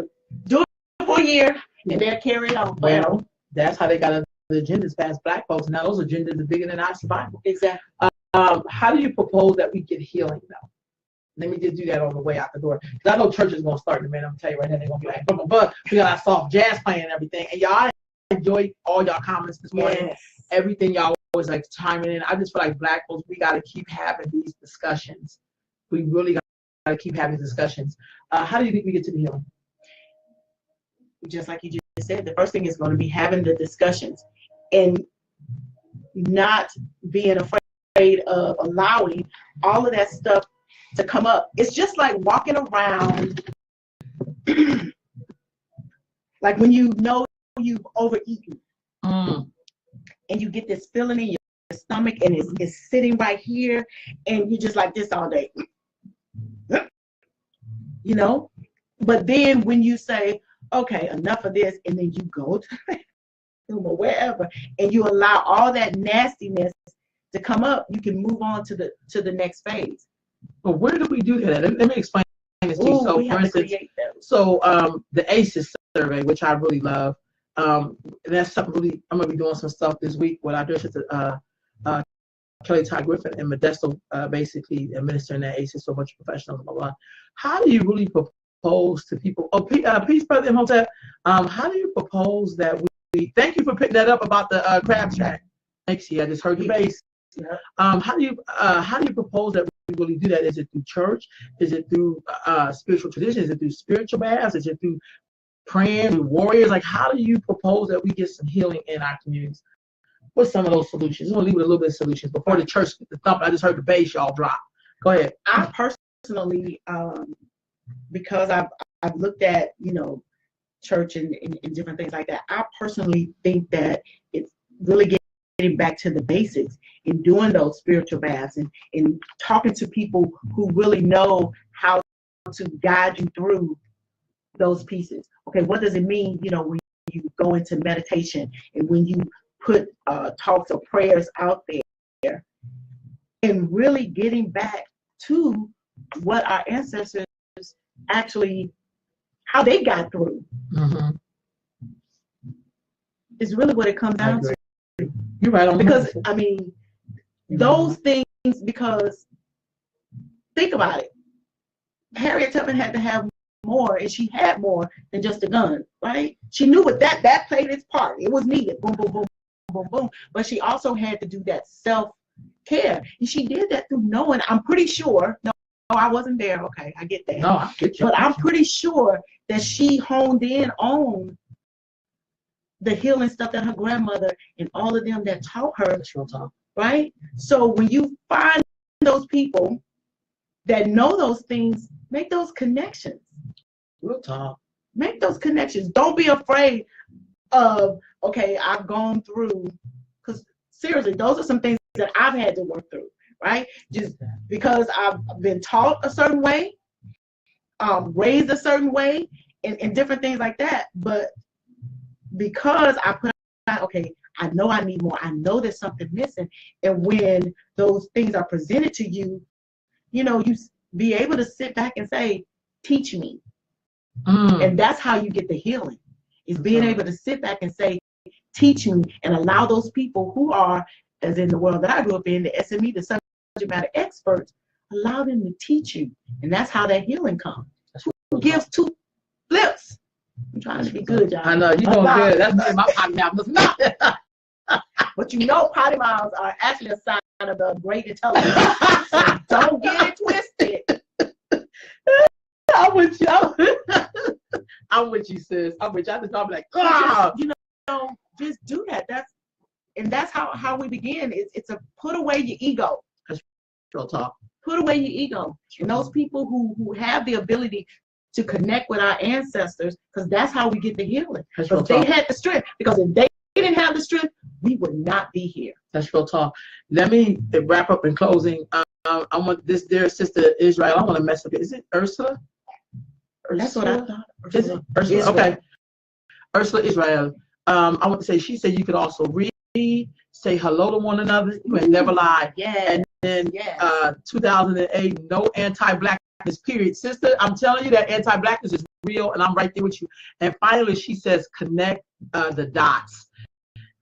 [SPEAKER 3] do it for a year, and they'll carry it on.
[SPEAKER 1] Well, that's how they got the agendas past Black folks. Now those agendas are bigger than our survival.
[SPEAKER 3] Exactly.
[SPEAKER 1] How do you propose that we get healing, though? Let me just do that on the way out the door. Because I know church is going to start in a minute. I'm going to tell you right now, they're going to be like, but we got our soft jazz playing and everything. And y'all, I enjoyed all y'all comments this morning.
[SPEAKER 3] Yes.
[SPEAKER 1] Everything y'all was like chiming in. I just feel like Black folks, we got to keep having these discussions. We really got to keep having discussions. How do you think we get to the healing?
[SPEAKER 3] Just like you just said, the first thing is going to be having the discussions and not being afraid of allowing all of that stuff to come up. It's just like walking around, like when you know you've overeaten, and you get this feeling in your stomach, and it's sitting right here, and you're just like this all day, you know. But then when you say, okay, enough of this, and then you go to the bathroom or wherever, and you allow all that nastiness to come up, you can move on to the next phase.
[SPEAKER 1] But where do we do that? Let me explain this to you. So, for instance, the ACEs survey, which I really love, and that's something really, I'm going to be doing some stuff this week with our sister, Kelly Ty Griffin and Modesto, basically administering that ACEs, so much professionals, blah, blah. How do you really propose to people? Oh, Peace, Brother Imhotep. How do you propose that we, thank you for picking that up about the crab shack. Thanks, I just heard your bass.
[SPEAKER 3] Yeah.
[SPEAKER 1] How do you propose that we really do that? Is it through church? Is it through spiritual tradition? Is it through spiritual baths? Is it through praying with warriors? Like, how do you propose that we get some healing in our communities? What's some of those solutions? I'm gonna leave with a little bit of solutions before the church get the thump. I just heard the bass y'all drop. Go ahead.
[SPEAKER 3] I personally, because I've looked at, you know, church and different things like that, I personally think that it's really getting back to the basics and doing those spiritual baths and talking to people who really know how to guide you through those pieces. Okay, what does it mean, you know, when you go into meditation and when you put talks or prayers out there, and really getting back to what our ancestors actually, how they got through.
[SPEAKER 1] Mm-hmm.
[SPEAKER 3] Is really what it comes down to.
[SPEAKER 1] You're right on.
[SPEAKER 3] Because, I mean, those things, because think about it. Harriet Tubman had to have more, and she had more than just a gun, right? She knew what that played its part. It was needed. Boom, boom, boom, boom, boom. But she also had to do that self-care. And she did that through knowing, I'm pretty sure, no, I wasn't there. Okay, I get that.
[SPEAKER 1] No, I get you.
[SPEAKER 3] But I'm pretty sure that she honed in on the healing stuff that her grandmother and all of them that taught her, right? So when you find those people that know those things, make those connections.
[SPEAKER 1] Real talk.
[SPEAKER 3] Make those connections. Don't be afraid of, okay, I've gone through, because seriously, those are some things that I've had to work through, right? Just because I've been taught a certain way, raised a certain way, and different things like that. But because I put out, okay, I know I need more. I know there's something missing. And when those things are presented to you, you know, you be able to sit back and say, teach me. And that's how you get the healing, is being able to sit back and say, teach me, and allow those people who are, as in the world that I grew up in, the SME, the subject matter experts, allow them to teach you. And that's how that healing comes. Who gives two flips? I'm trying to be good, y'all.
[SPEAKER 1] I know, you're doing good. That's my potty mouth was not.
[SPEAKER 3] But you know, potty mouths are actually a sign of a great intelligence. So don't get it twisted.
[SPEAKER 1] I'm with you. I'm with you, sis. I'm with you. I just be like,
[SPEAKER 3] you know, just do that. That's how we begin. It's a put away your ego.
[SPEAKER 1] That's real talk.
[SPEAKER 3] Put away your ego. And those people who have the ability to connect with our ancestors, because that's how we get the healing. Because they had the strength. Because if they didn't have the strength, we would not be here.
[SPEAKER 1] That's real talk. Let me wrap up in closing. I want this dear sister Israel. I want to mess up it. Is it Ursula?
[SPEAKER 3] That's what I thought.
[SPEAKER 1] Is it Ursula? Okay. Ursula Israel. I want to say, she said you could also read, say hello to one another. You ain't never lie.
[SPEAKER 3] Yeah.
[SPEAKER 1] And then 2008, no anti-blackness, period. Sister, I'm telling you that anti-blackness is real, and I'm right there with you. And finally, she says connect the dots.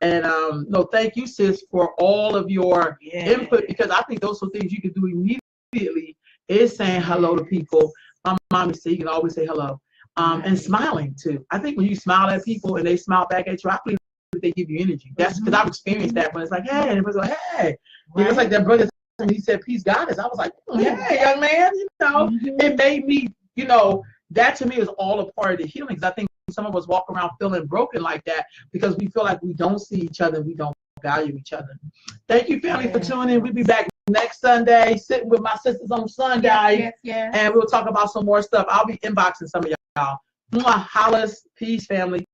[SPEAKER 1] And no, thank you, sis, for all of your input, because I think those are things you can do immediately, is saying hello to people. My mommy said you can always say hello. And smiling too. I think when you smile at people and they smile back at you, I believe they give you energy. That's because I've experienced that when it's like, hey, and everybody's like, hey. You know, it's like that brother, when he said, peace, goddess. I was like, hey, young man, you know, it made me, you know, that to me is all a part of the healing. Because I think some of us walk around feeling broken like that because we feel like we don't see each other, we don't value each other. Thank you, family, for tuning in. We'll be back next Sunday, sitting with my sisters on Sunday, and we'll talk about some more stuff. I'll be inboxing some of y'all. Mwah, holla, peace, family.